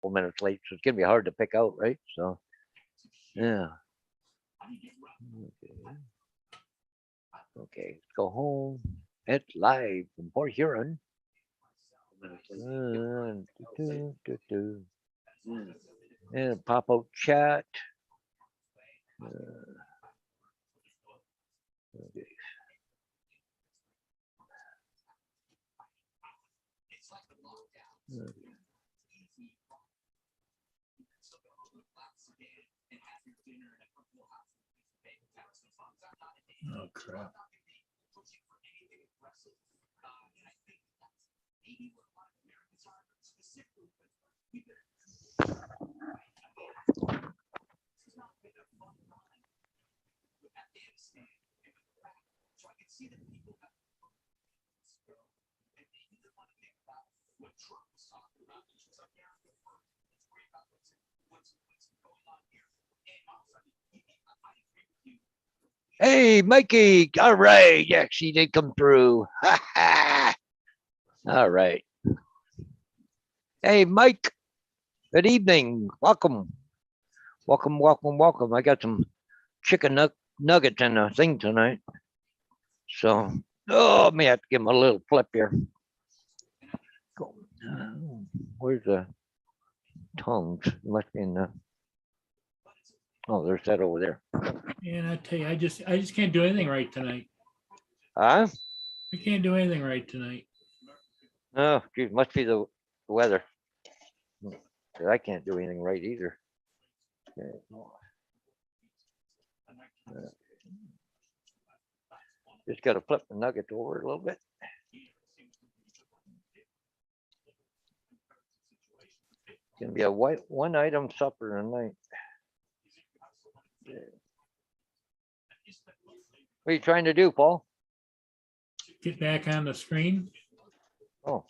couple minutes late, so it's gonna be hard to pick out, right? So, yeah. Okay, let's go home. It's live from Port Huron. And pop out chat. Okay. Oh crap. Hey, Mikey. All right. Yeah, she did come through. All right. Hey, Mike. Good evening. Welcome. Welcome, welcome, welcome. I got some chicken nuggets in the thing tonight. So, oh, may have to give him a little flip here. Where's the tongues? It must be in the. Oh, there's that over there. And I tell you, I just can't do anything right tonight. Huh? I can't do anything right tonight. Oh, geez, must be the weather. I can't do anything right either. Okay. Just got to flip the nugget over a little bit. It's gonna be a one item supper tonight. What are you trying to do, Paul? Get back on the screen. Oh.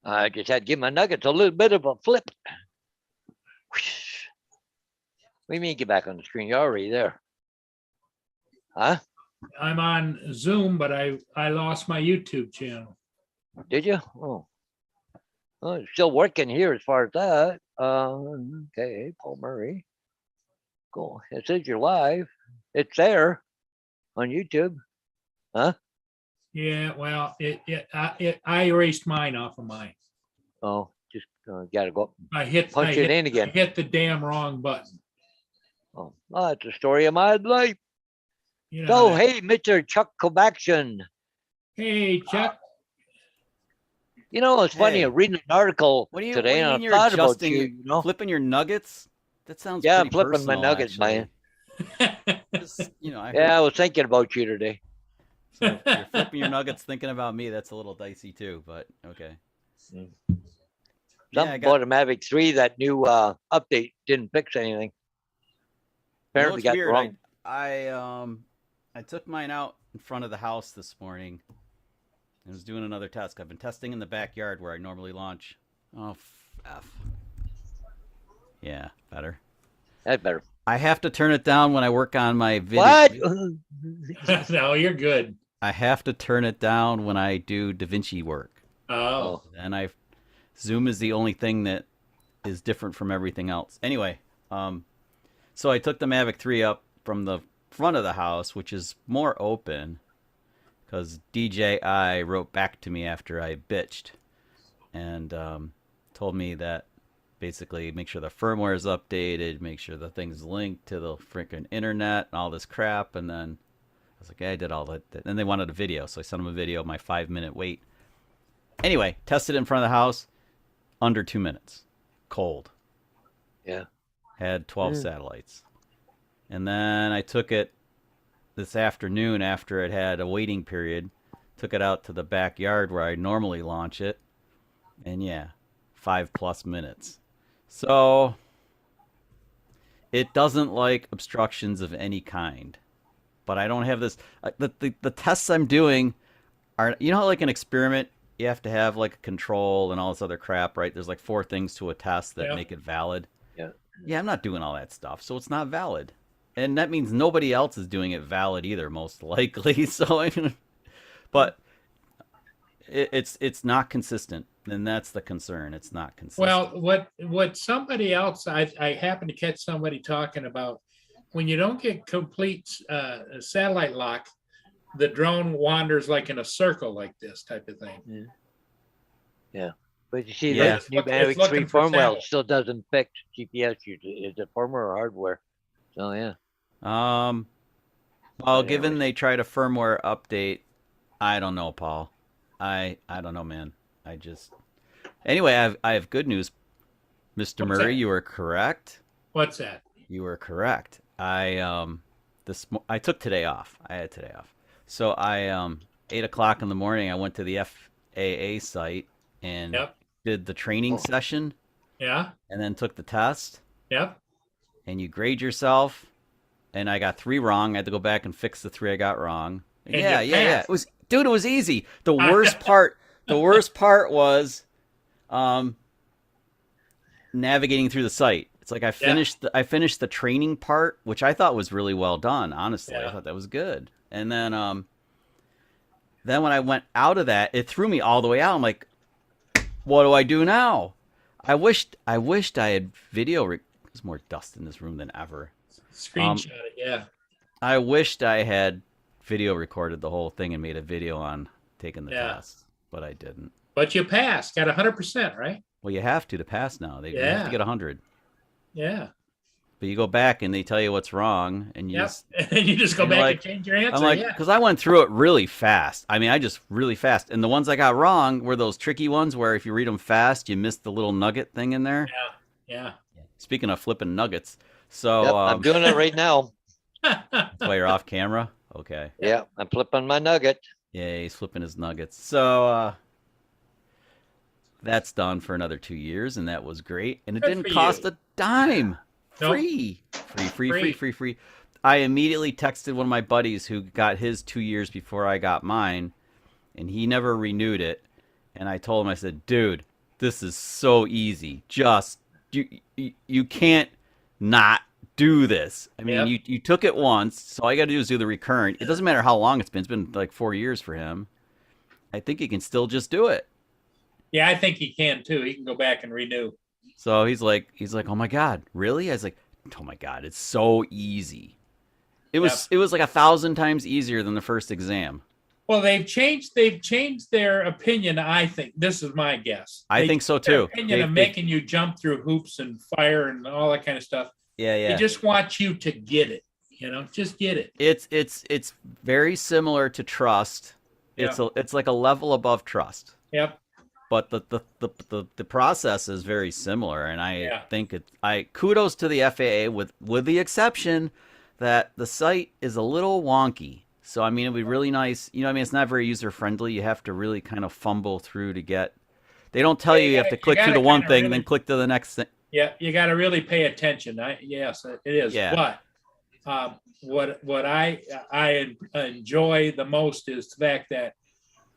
I just had to give my nuggets a little bit of a flip. What do you mean get back on the screen? You're already there. Huh? I'm on Zoom, but I lost my YouTube channel. Did you? Oh. Oh, it's still working here as far as that. Okay, Paul Murray. Cool. It says you're live. It's there on YouTube. Huh? Yeah, well, I erased mine off of mine. Oh, just gotta go I hit it in again. I hit the damn wrong button. Oh, that's the story of my life. You know So, that. hey, Mr. Chuck Kovaction. Hey, Chuck. You know, it's funny. Hey. I'm reading an article What do you today, mean and I you're thought about adjusting, you. You know, flipping your nuggets? That sounds yeah, I'm pretty flipping my personal, nuggets, actually. man. Just, I Yeah, I heard, was thinking about you today. so if you're flipping your nuggets thinking about me, that's a little dicey too, but okay. Something Yeah, I about got, a Mavic 3, that new update didn't fix anything. it Apparently looks got weird. wrong. I took mine out in front of the house this morning. I was doing another test. I've been testing in the backyard where I normally launch. Oh, F. Yeah, better. That's better. I have to turn it down when I work on my video. What? No, you're good. I have to turn it down when I do DaVinci work. Oh, And Zoom is the only thing that is different from everything else. Anyway, so I took the Mavic 3 up from the front of the house, which is more open, because DJI wrote back to me after I bitched and told me that basically make sure the firmware is updated, make sure the thing's linked to the freaking internet and all this crap. And then I was like, yeah, I did all that. And they wanted a video, so I sent them a video of my 5-minute wait. Anyway, tested it in front of the house, under 2 minutes. Cold. Yeah. Had 12 satellites. And then I took it this afternoon after it had a waiting period. Took it out to the backyard where I normally launch it. And yeah, 5+ minutes. So it doesn't like obstructions of any kind. But I don't have this. The tests I'm doing are, how like an experiment, you have to have like a control and all this other crap, right? There's like 4 things to a test that make it valid. Yeah. Yeah, I'm not doing all that stuff, so it's not valid. And that means nobody else is doing it valid either, most likely. So, but it's not consistent, and that's the concern. It's not consistent. Well, what somebody else, I happened to catch somebody talking about, when you don't get complete satellite lock, the drone wanders like in a circle like this type of thing. But you see, Yeah. the new It's Mavic looking 3 for firmware satellite. still doesn't fix GPS. Is it firmware or hardware? So yeah. Well, But given anyways. they tried a firmware update, I don't know, Paul. I don't know, man. Anyway, I have good news, Mr. What's Murray. that? You were correct. What's that? You were correct. I took today off. I had today off. So I 8 o'clock in the morning. I went to the FAA site and Yep. did the training session, Yeah. and then took the test. Yep. And you grade yourself. And I got 3 wrong. I had to go back and fix the 3 I got wrong. And Yeah. you It passed. was easy. The worst part was navigating through the site. It's like I finished the training part, which I thought was really well done, honestly. I Yeah. thought that was good. And then when I went out of that, it threw me all the way out. I'm like, what do I do now? I wished I had video. There's more dust in this room than ever. Screenshot it. Yeah. I wished I had video recorded the whole thing and made a video on taking the Yeah. test, but I didn't. But you passed. Got 100%, right? Well, you have to pass now. You have Yeah. to get 100. Yeah. But you go back and they tell you what's wrong, and you Yep. just, And then you just go and back like- and change your answer. I'm like, yeah. because I went through it really fast. I mean, I just really fast. And the ones I got wrong were those tricky ones where if you read them fast, you miss the little nugget thing in there. Yeah. Speaking of flipping nuggets, so Yep, I'm doing it right now. that's why you're off camera. Okay. Yeah, I'm flipping my nugget. Yeah, he's flipping his nuggets. So that's done for another 2 years, and that was great. And it Good didn't for cost you. a dime. Nope. Free. I immediately texted one of my buddies who got his 2 years before I got mine, and he never renewed it. And I told him, I said, dude, this is so easy. Just you can't not do this. I mean, Yep. you took it once, so all you got to do is do the recurrent. It doesn't matter how long it's been. It's been like 4 years for him. I think he can still just do it. Yeah, I think he can too. He can go back and renew. So he's like, oh my God, really? I was like, oh my God, it's so easy. It was like 1,000 times easier than the first exam. Well, they've changed their opinion. I think this is my guess. I They think so changed their too. Opinion of making you jump through hoops and fire and all that kind of stuff. Yeah. They just want you to get it. Just get it. It's very similar to trust. It's like a level above trust. Yep. But the process is very similar, and I Yeah. think kudos to the FAA with the exception that the site is a little wonky. So I mean, it'd be really nice. It's not very user friendly. You have to really kind of fumble through to get. They don't tell Yeah, you you have to gotta- click you through the gotta one kinda thing, really- then click to the next thing. Yeah, you got to really pay attention. Yes, it is. Yeah. But what I enjoy the most is the fact that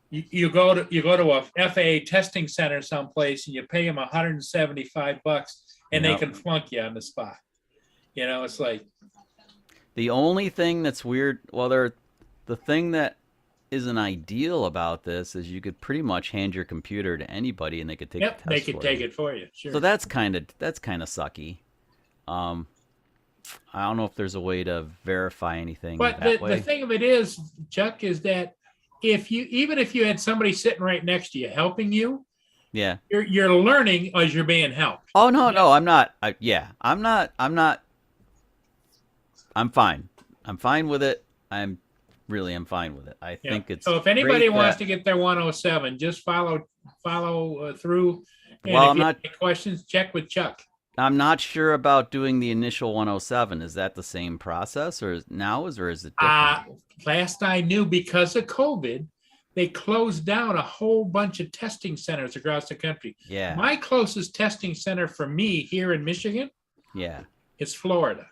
you go to a FAA testing center someplace and you pay them $175 and Yep. they can flunk you on the spot. It's like, The only thing that's weird, the thing that isn't ideal about this is you could pretty much hand your computer to anybody and they could take the yep, test they could for take you. it for you. Sure. So that's kind of sucky. I don't know if there's a way to verify anything But that the way. thing of it is, Chuck, is that even if you had somebody sitting right next to you helping you, Yeah. you're learning as you're being helped. Oh no, I'm not. I'm fine. I'm fine with it. I'm fine with it. I Yeah. think it's. So if anybody great wants that- to get their 107, just follow through. And Well, if I'm you not- have any questions, check with Chuck. I'm not sure about doing the initial 107. Is that the same process, or is it different? Last I knew, because of COVID, they closed down a whole bunch of testing centers across the country. Yeah. My closest testing center for me here in Michigan Yeah. is Florida.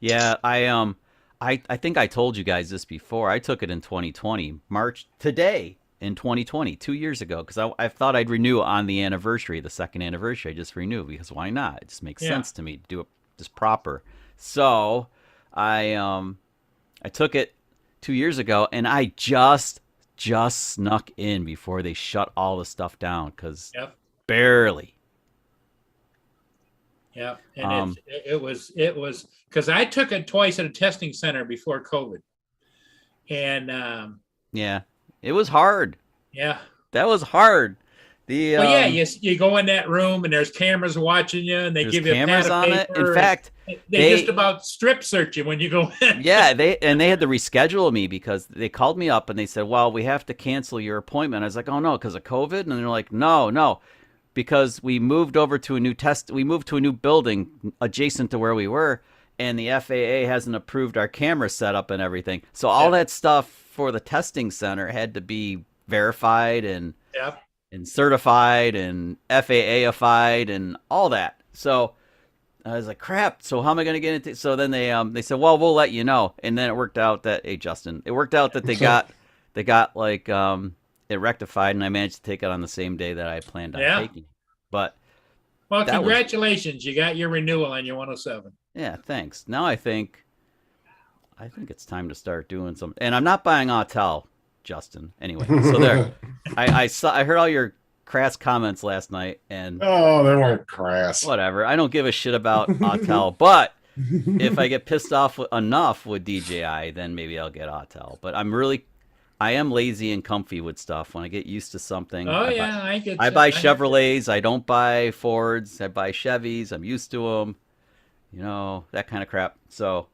Yeah, I think I told you guys this before. I took it in 2020, March today in 2020, 2 years ago, because I thought I'd renew on the anniversary, the second anniversary. I just renew because why not? It just makes Yeah. sense to me to do it just proper. So I took it 2 years ago, and I just just snuck in before they shut all the stuff down, because Yep. barely. Yeah, and Um, it was because I took it twice at a testing center before COVID, and Yeah, it was hard. yeah, That was hard. The well, yeah, you go in that room and there's cameras watching you, and they there's give you a cameras pad of on it. paper. In fact, they just about strip search you when you go in. yeah, they had to reschedule me because they called me up and they said, "Well, we have to cancel your appointment." I was like, "Oh no, because of COVID?" And they're like, "No, because we moved over to a new we moved to a new building adjacent to where we were, and the FAA hasn't approved our camera setup and everything. So all that stuff for the testing center had to be verified and Yep. and certified and FAA-ified and all that." So I was like, "Crap! So how am I going to get into?" So then they said, "Well, we'll let you know." And then it worked out that, hey, Justin, it worked out that they got like it rectified, and I managed to take it on the same day that I planned on taking it. But Well, that was- congratulations, you got your renewal on your 107. yeah, thanks. Now I think it's time to start doing some. And I'm not buying Autel, Justin. Anyway, so there. I heard all your crass comments last night, and Oh, they weren't crass. whatever. I don't give a shit about Autel, but if I get pissed off enough with DJI, then maybe I'll get Autel. But I am lazy and comfy with stuff. When I get used to something, Oh I yeah, buy, I get. I buy Chevrolets. I don't buy Fords. I buy Chevys. I'm used to them. You know, that kind of crap. So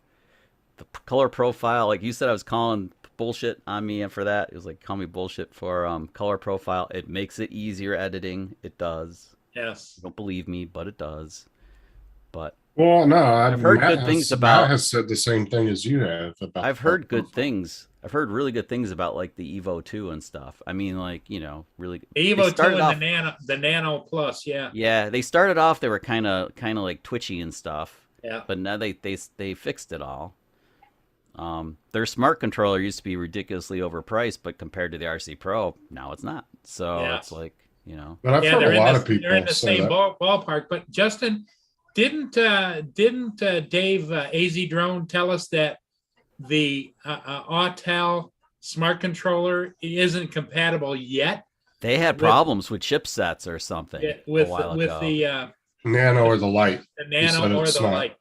the color profile, like you said, I was calling bullshit on me for that. It was like, call me bullshit for color profile. It makes it easier editing. It does. Yes. You don't believe me, but it does. But Well, no, I've heard good things about. Matt has said the same thing as you have about. I've heard good things. I've heard really good things about like the Evo 2 and stuff. I mean, like, you know, really. The they Evo 2 started and the Nano Plus, yeah. Yeah, they started off. They were kind of like twitchy and stuff. Yeah. But now they fixed it all. Their smart controller used to be ridiculously overpriced, but compared to the RC Pro, now it's not. So Yeah. it's like, you know. But I've heard a lot of people they're in the say same that. ballpark. But Justin, didn't Dave AZ Drone tell us that the Autel smart controller isn't compatible yet They had with- problems with chipsets or something with a while with ago. the Nano or the light. said Nano or it's the not. Lite?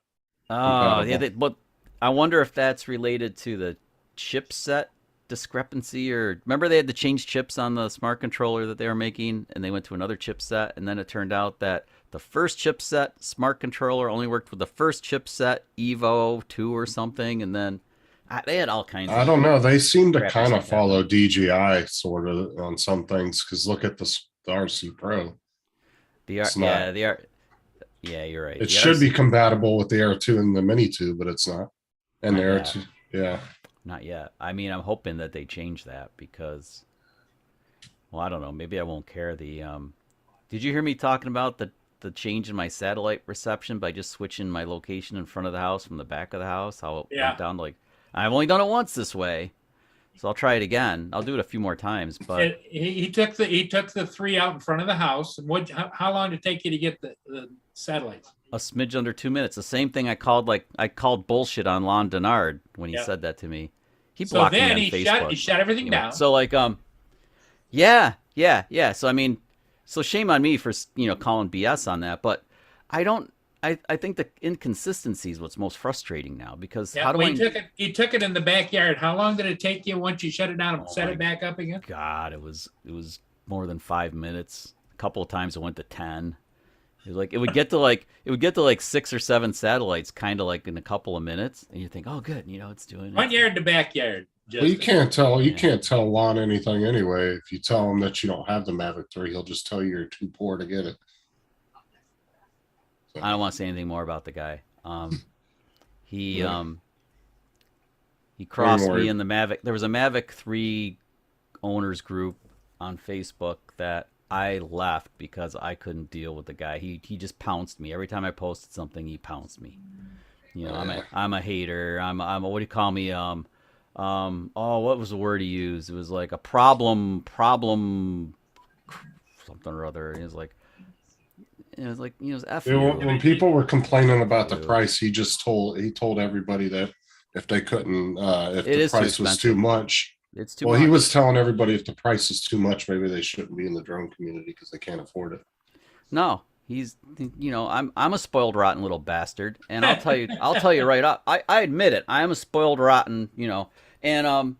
Oh, yeah, compatible. but I wonder if that's related to the chipset discrepancy, or remember they had to change chips on the smart controller that they were making, and they went to another chipset, and then it turned out that the first chipset smart controller only worked with the first chipset Evo 2 or something, and then they had all kinds I of. don't know. They seem to Crap, kind something of follow DJI sort of on some things because look at the RC Pro. It's not. Yeah, you're right. It The should be RC compatible with the Air 2 and the Mini 2, but it's not. And the Not Air yet. 2, yeah. Not yet. I mean, I'm hoping that they change that because, well, I don't know. Maybe I won't care. Did you hear me talking about the change in my satellite reception by just switching my location in front of the house from the back of the house? How it Yeah. went down to like, I've only done it once this way, so I'll try it again. I'll do it a few more times, but He took the 3 out in front of the house. And how long did it take you to get the satellites? a smidge under 2 minutes. The same thing I called bullshit on Lon Denard when he Yeah. said that to me. He So blocked me then on he Facebook. shut everything Anyway, down. so like yeah. So I mean, so shame on me for calling BS on that, but I think the inconsistency is what's most frustrating now because Yeah, how do well, I he took it in the backyard. How long did it take you once you shut it down and Oh set my it back up again? God, it was more than 5 minutes. A couple of times it went to 10. It was like it would get to like 6 or 7 satellites kind of like in a couple of minutes, and you think, oh good, it's doing Front it. yard to backyard. Well, you Justin. can't tell. You Yeah. can't tell Lon anything anyway. If you tell him that you don't have the Mavic 3, he'll just tell you you're too poor to get it. I don't want to say anything more about the guy. He crossed worried. me in the Mavic. There was a Mavic 3 owners group on Facebook that I left because I couldn't deal with the guy. He just pounced me every time I posted something. He pounced me. I'm a hater. I'm a, what do you call me? What was the word he used? It was like a problem something or other. It was like F you. When people were complaining about the Dude. price, he told everybody that if they couldn't, if It the is too price was expensive. too much, It's too Well, much. he was telling everybody if the price is too much, maybe they shouldn't be in the drone community because they can't afford it. No, he's I'm a spoiled rotten little bastard, and I'll tell you right up. I admit it. I am a spoiled rotten, and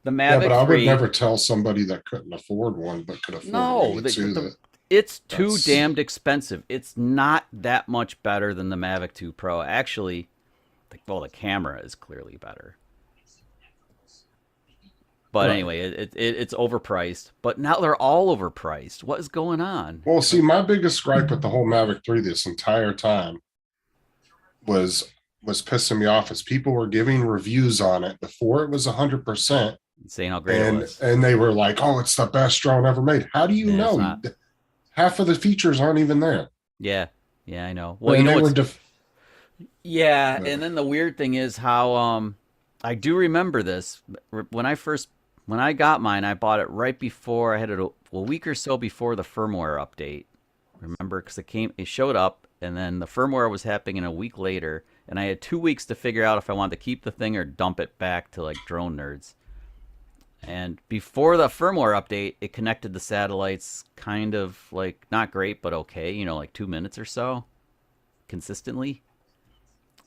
the Yeah, but Mavic I would 3. never tell somebody that couldn't afford one but could afford a No, Mini 2 that it's too that's damned expensive. It's not that much better than the Mavic 2 Pro. Actually, the camera is clearly better. But right. anyway, it's overpriced. But now they're all overpriced. What is going on? Well, see, my biggest gripe with the whole Mavic 3 this entire time was pissing me off as people were giving reviews on it before it was 100%. Saying how great it was. And they were like, oh, it's the best drone ever made. How do you Yeah, it's know? not. Half of the features aren't even there. Yeah, I know. Well, And you know they were what's yeah, Yeah. and then the weird thing is how I do remember this when I got mine. I bought it right before I had it a week or so before the firmware update. Remember, because it showed up, and then the firmware was happening a week later, and I had 2 weeks to figure out if I wanted to keep the thing or dump it back to like Drone Nerds. And before the firmware update, it connected the satellites kind of like not great, but okay, like 2 minutes or so consistently.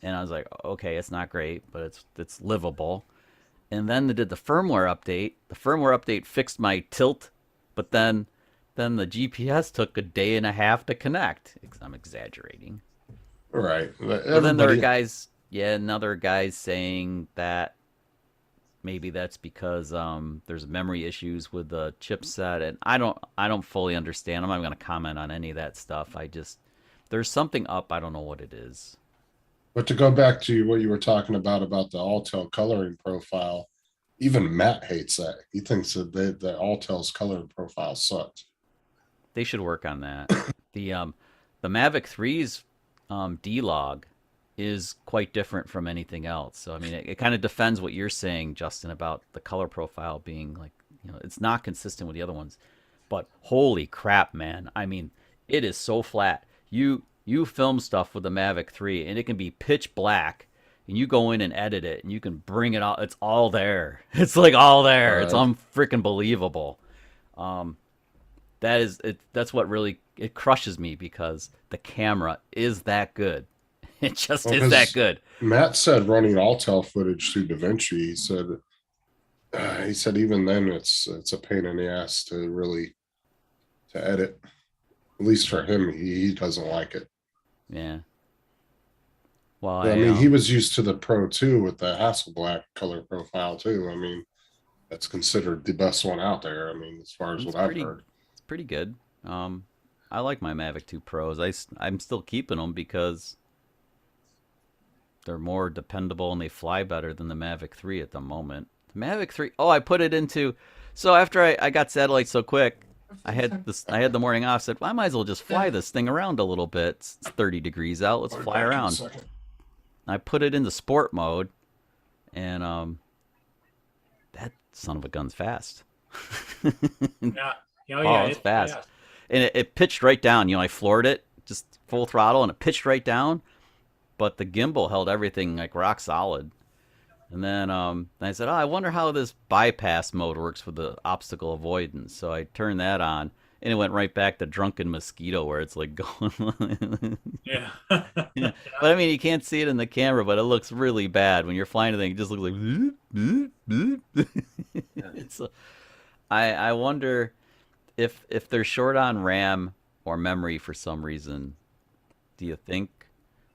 And I was like, okay, it's not great, but it's livable. And then they did the firmware update. The firmware update fixed my tilt, but then the GPS took a day and a half to connect. I'm exaggerating. Right. But then there were guys, and other guys saying that maybe that's because there's memory issues with the chipset, and I don't fully understand. I'm not going to comment on any of that stuff. There's something up. I don't know what it is. But to go back to what you were talking about the Autel coloring profile, even Matt hates that. He thinks that the Autel's coloring profile sucks. They should work on that. The Mavic 3's D-Log is quite different from anything else. So I mean, it kind of defends what you're saying, Justin, about the color profile being like, it's not consistent with the other ones. But holy crap, man! I mean, it is so flat. You film stuff with the Mavic 3, and it can be pitch black, and you go in and edit it, and you can bring it out. It's all there. It's like all there. It's unfreaking believable. That's what really it crushes me, because the camera is that good. It just is that good. Matt said running Autel footage through DaVinci, he said even then it's a pain in the ass to edit. At least for him, he doesn't like it. Yeah. Well, I mean, he was used to the Pro 2 with the Hasselblad color profile too. I mean, that's considered the best one out there. I mean, as far as what I've heard, it's pretty good. I like my Mavic 2 Pros. I'm still keeping them because they're more dependable and they fly better than the Mavic 3 at the moment. The Mavic 3. Oh, I put it into. So after I got satellites so quick, I had the morning off. Said, well, I might as well just fly this thing around a little bit. It's 30 degrees out. Let's fly around. I put it into sport mode, and that son of a gun's fast. Yeah. It's fast. And it pitched right down. I floored it, just full throttle, and it pitched right down. But the gimbal held everything like rock solid. And then I said, I wonder how this bypass mode works with the obstacle avoidance. So I turned that on, and it went right back to drunken mosquito, where it's like going. Yeah. Yeah. But I mean, you can't see it in the camera, but it looks really bad when you're flying the thing. It just looks like. Bloop, bloop, bloop. I wonder if they're short on RAM or memory for some reason. Do you think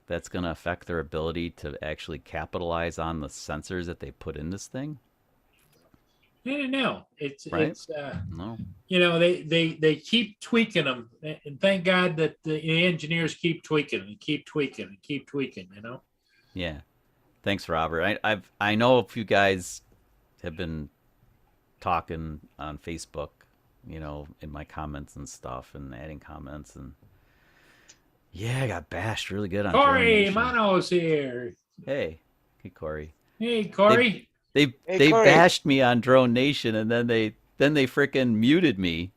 that's going to affect their ability to actually capitalize on the sensors that they put in this thing? No, Right? it's No. they keep tweaking them, and thank God that the engineers keep tweaking and keep tweaking and keep tweaking. Yeah. Thanks, Robert. I know a few guys have been talking on Facebook, in my comments and stuff, and adding comments, and yeah, I got bashed really good on Drone Corey Nation. Mono's here. Hey, Corey. Hey, Corey. They Corey. bashed me on Drone Nation, and then they freaking muted me.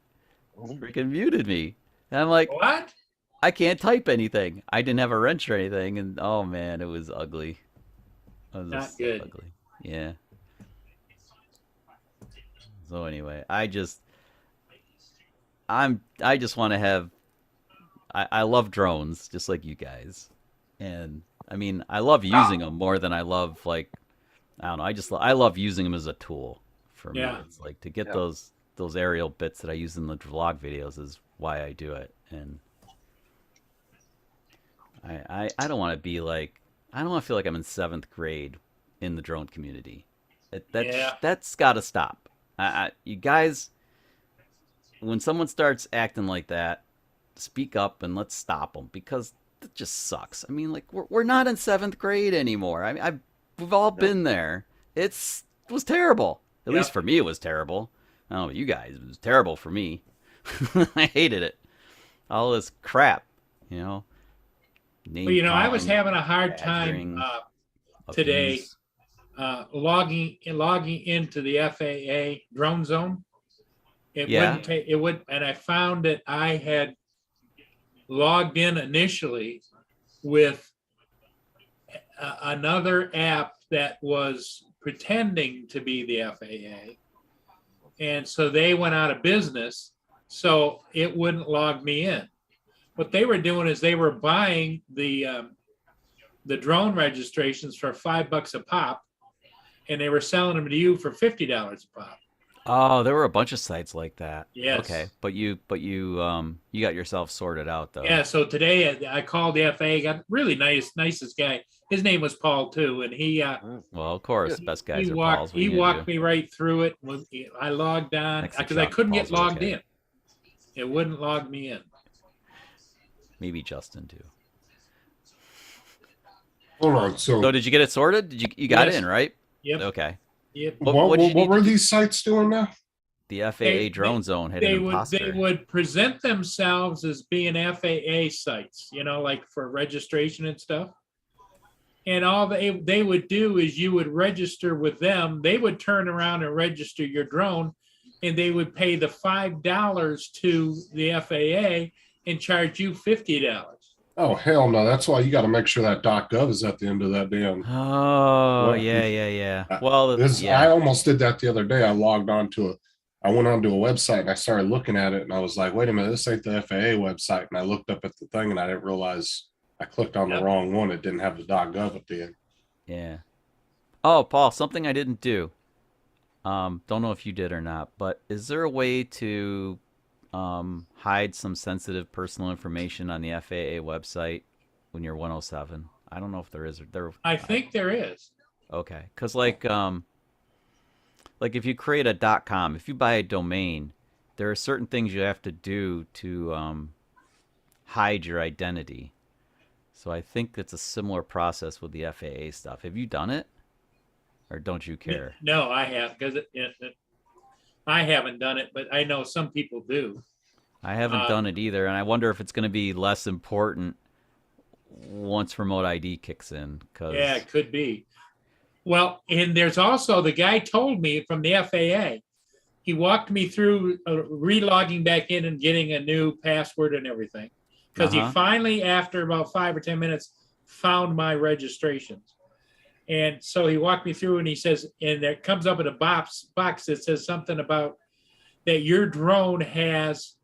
And I'm like, What? I can't type anything. I didn't have a wrench or anything, and oh man, it was ugly. It was Not just good. ugly. Yeah. So anyway, I just want to have. I love drones just like you guys, and I mean I love using them more than I love like I don't know. I love using them as a tool for me. Yeah. It's like to get Yeah. those aerial bits that I use in the vlog videos is why I do it, and I don't want to be like I don't want to feel like I'm in 7th grade in the drone community. Yeah. That's got to stop. You guys, when someone starts acting like that, speak up and let's stop them because that just sucks. I mean, like we're not in 7th grade anymore. I mean, we've all been there. It was terrible. At least Yep. for me, it was terrible. I don't know about you guys. It was terrible for me. I hated it. All this crap, you know. Well, you know, I was Name-calling, having a hard time badgering, today abuse. logging into the FAA drone zone. It Yeah. wouldn't take it would, and I found that I had logged in initially with another app that was pretending to be the FAA, and so they went out of business. So it wouldn't log me in. What they were doing is they were buying the drone registrations for $5 a pop, and they were selling them to you for $50 a pop. Oh, there were a bunch of sites like that. Yes. Okay, but you got yourself sorted out though. Yeah. So today I called the FAA. Got really nicest guy. His name was Paul too, and he Well, of course, best guys are Pauls. he walked me right through it. I logged on Next to because I Chuck, couldn't get Paul's logged okay. in. It wouldn't log me in. Maybe Justin too. Hold on. So, So did you get it sorted? Did you got Yes. in, right? Yep. Okay. Yep. what'd you need what were to do? these sites doing now? The FAA They- drone zone had They an would imposter. present themselves as being FAA sites, you know, like for registration and stuff. And all they would do is you would register with them. They would turn around and register your drone, and they would pay the $5 to the FAA and charge you $50. Oh hell no! That's why you got to make sure that .gov is at the end of that damn. Oh, Well, yeah. Well, This, yeah. I almost did that the other day. I logged on to I went onto a website and I started looking at it and I was like, wait a minute, this ain't the FAA website. And I looked up at the thing and I didn't realize I clicked on Yep. the wrong one. It didn't have the .gov at the end. Yeah. Oh, Paul, something I didn't do. Don't know if you did or not, but is there a way to hide some sensitive personal information on the FAA website when you're 107? I don't know if there is. I think there is. Okay, because like if you create a .com, if you buy a domain, there are certain things you have to do to hide your identity. So I think it's a similar process with the FAA stuff. Have you done it, or don't you care? No, I have because I haven't done it, but I know some people do. I haven't done it either, and I wonder if it's going to be less important once remote ID kicks in. Cause Yeah, it could be. Well, and there's also the guy told me from the FAA. He walked me through relogging back in and getting a new password and everything, because he finally, after about 5 or 10 minutes, found my registrations. And so he walked me through and he says, and there comes up in a box that says something about that your drone has,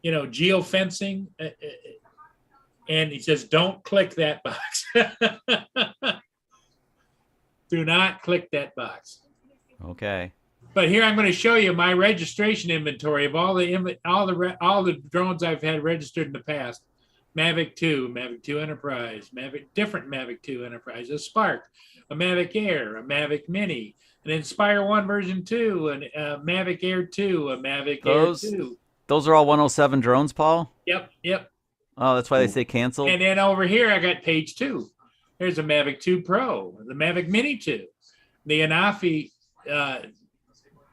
geofencing. And he says, don't click that box. Do not click that box. Okay. But here I'm going to show you my registration inventory of all the drones I've had registered in the past. Mavic 2, Mavic 2 Enterprise, different Mavic 2 Enterprise, a Spark, a Mavic Air, a Mavic Mini, an Inspire 1 version 2, a Mavic Air 2, a Mavic Air 2. Those are all 107 drones, Paul? Yep. Oh, that's why they say canceled? And then over here, I got page 2. There's a Mavic 2 Pro, the Mavic Mini 2, the Anafi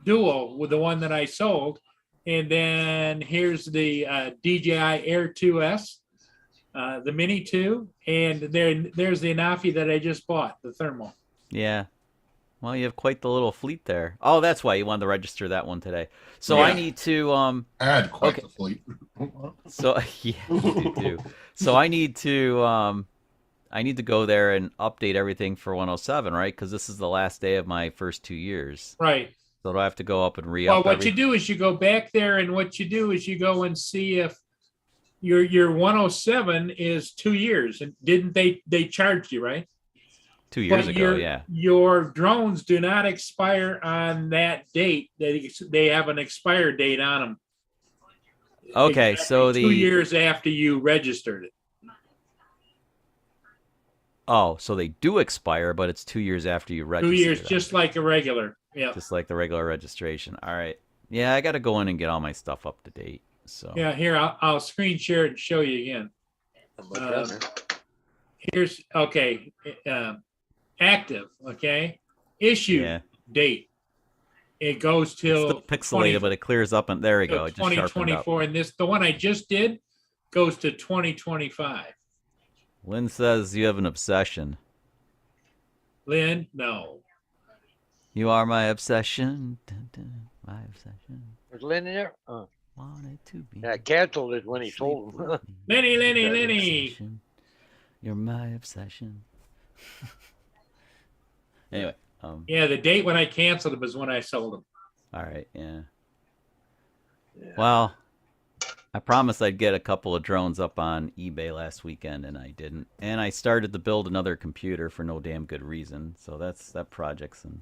Duo with the one that I sold. And then here's the DJI Air 2S, the Mini 2. And there's the Anafi that I just bought, the thermal. Yeah. Well, you have quite the little fleet there. Oh, that's why you wanted to register that one today. So Yeah. I need to I had quite Okay. the fleet. So yeah, you do. So I need to I need to go there and update everything for 107, right? Because this is the last day of my first 2 years. Right. So do I have to go up and Well, re-up what you do is you go back there, and what you do is you go and see if your 107 is 2 years, and didn't they charged you, right? 2 years But ago? Yeah. Your drones do not expire on that date. They have an expire date on them. Okay, so 2 years after you registered it. Oh, so they do expire, but it's 2 years after you 2 register. years, them. just like a regular. Yeah. Just like the regular registration. All right. Yeah, I got to go in and get all my stuff up to date. So Yeah. Here, I'll screen share it and show you again. Here's okay. Active. Okay. Issue yeah, date. It goes it's till still pixelated, but it clears up, and there we go. It just sharpened up. 2024, and the one I just did goes to 2025. Lynn says you have an obsession. Lynn, no. You are my obsession. Dun, dun, my obsession. Was Lynn in there? Wanted to be. Yeah, I canceled it when he told sleep him. with me. Lenny. Obsession. You're my obsession. Anyway, Yeah, the date when I canceled it was when I sold them. all right, yeah. Well, I promised I'd get a couple of drones up on eBay last weekend, and I didn't. And I started to build another computer for no damn good reason. So that project's in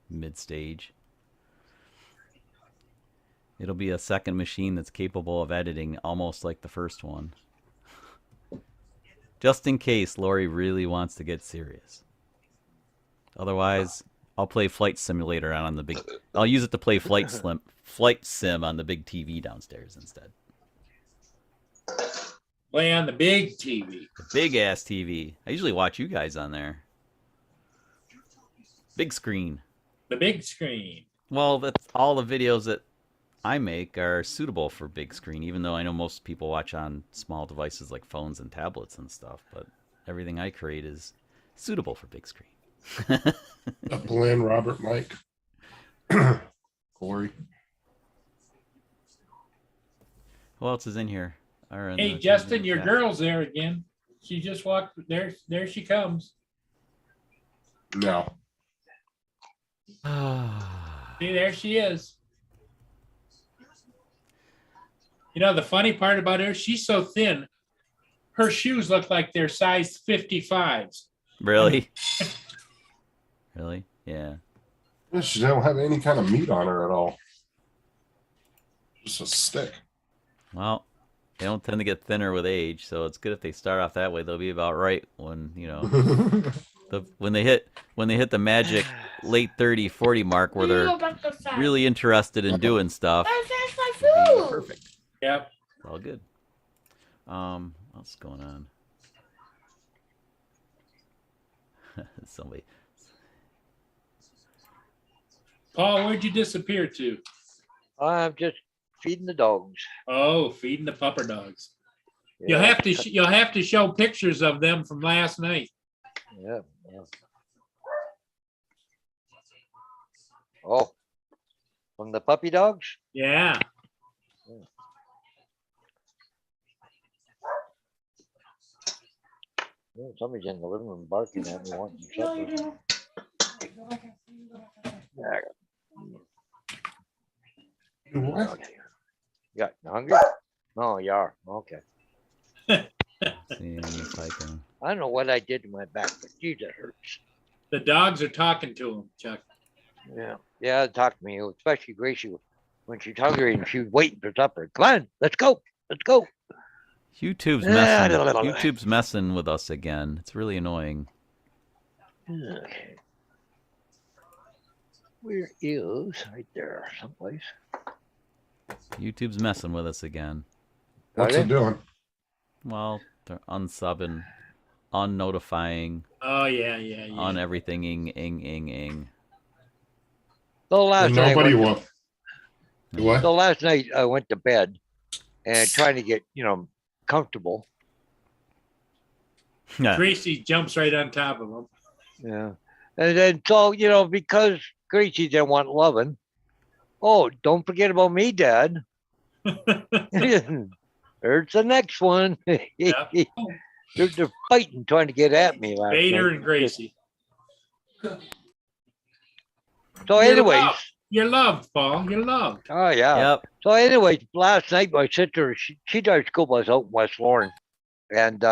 mid-stage. It'll be a second machine that's capable of editing almost like the first one. Just in case Lori really wants to get serious. Otherwise, I'll play Flight Simulator on the big... I'll use it to play Flight Sim on the big TV downstairs instead. Play on the big TV. The big-ass TV. I usually watch you guys on there. Big screen. The big screen. Well, that's all the videos that I make are suitable for big screen, even though I know most people watch on small devices like phones and tablets and stuff, but everything I create is suitable for big screen. Lynn, Robert, Mike, Corey. Who else is in here? Hey, Justin, your girl's there again. She just walked there. There she comes. No. See, there she is. You know, the funny part about her, she's so thin, her shoes look like they're size 55s. Really? Really? Yeah. She don't have any kind of meat on her at all. Just a stick. Well, they don't tend to get thinner with age, so it's good if they start off that way. They'll be about right when, you know, when they hit the magic late 30, 40 mark where they're really interested in doing stuff. It'll be perfect. Yep. It's all good. What's going on? Somebody. Paul, where'd you disappear to? I'm just feeding the dogs. Oh, feeding the pupper dogs. Yeah, You'll have to show pictures of them from last night. yeah. Oh, from the puppy dogs? Yeah. Yeah, somebody's in the living room barking at me wanting supper. Yeah, You what? okay. You hungry? Oh, you are. Okay. See if I can. I don't know what I did to my back, but geez, it hurts. The dogs are talking to him, Chuck. Yeah. Yeah, talk to me, especially Gracie when she's hungry and she's waiting for supper. Come on, let's go. Let's go. YouTube's messing. YouTube's messing with us again. It's really annoying. Okay. Where is right there someplace? YouTube's messing with us again. What's it doing? Well, they're unsubbing, unnotifying, Oh, yeah. on everything, ing. So last And night, nobody will. What? so last night I went to bed and trying to get, comfortable. Gracie jumps right on top of him. Yeah. And then so, because Gracie didn't want loving. Oh, don't forget about me, Dad. There's the next one. Yeah. They're fighting, trying to get at me last Vader night. and Gracie. So You're anyways, loved. You're loved, Paul. You're loved. oh yeah. Yep. So anyways, last night my sister, she drives school bus out in West Lauren, and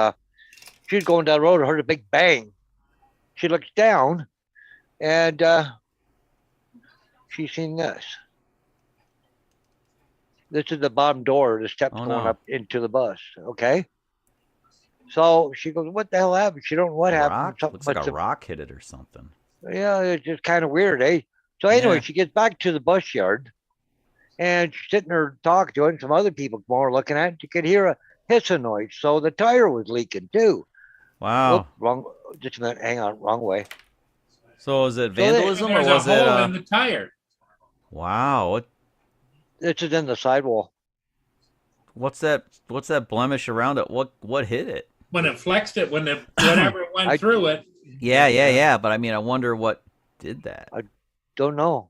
she's going down the road, heard a big bang. She looks down, and she's seen this. This is the bottom door, the steps Oh, going no. up into the bus. Okay. So she goes, "What the hell happened?" She don't know what happened. Rock? Something Looks like must a have- rock hit it or something. Yeah, it's just kind of weird, eh? So anyway, Yeah. she gets back to the bus yard, and she's sitting there talking to it, and some other people come over looking at it. You could hear a hissing noise, so the tire was leaking too. Wow. Whoop, wrong. Just a minute. Hang on. Wrong way. So was it So they- vandalism or There's was a it? hole in the tire. Wow. This is in the sidewall. What's that? What's that blemish around it? What hit it? When it flexed it, when the whatever went I- through it, Yeah. But I mean, I wonder what did that. Don't know.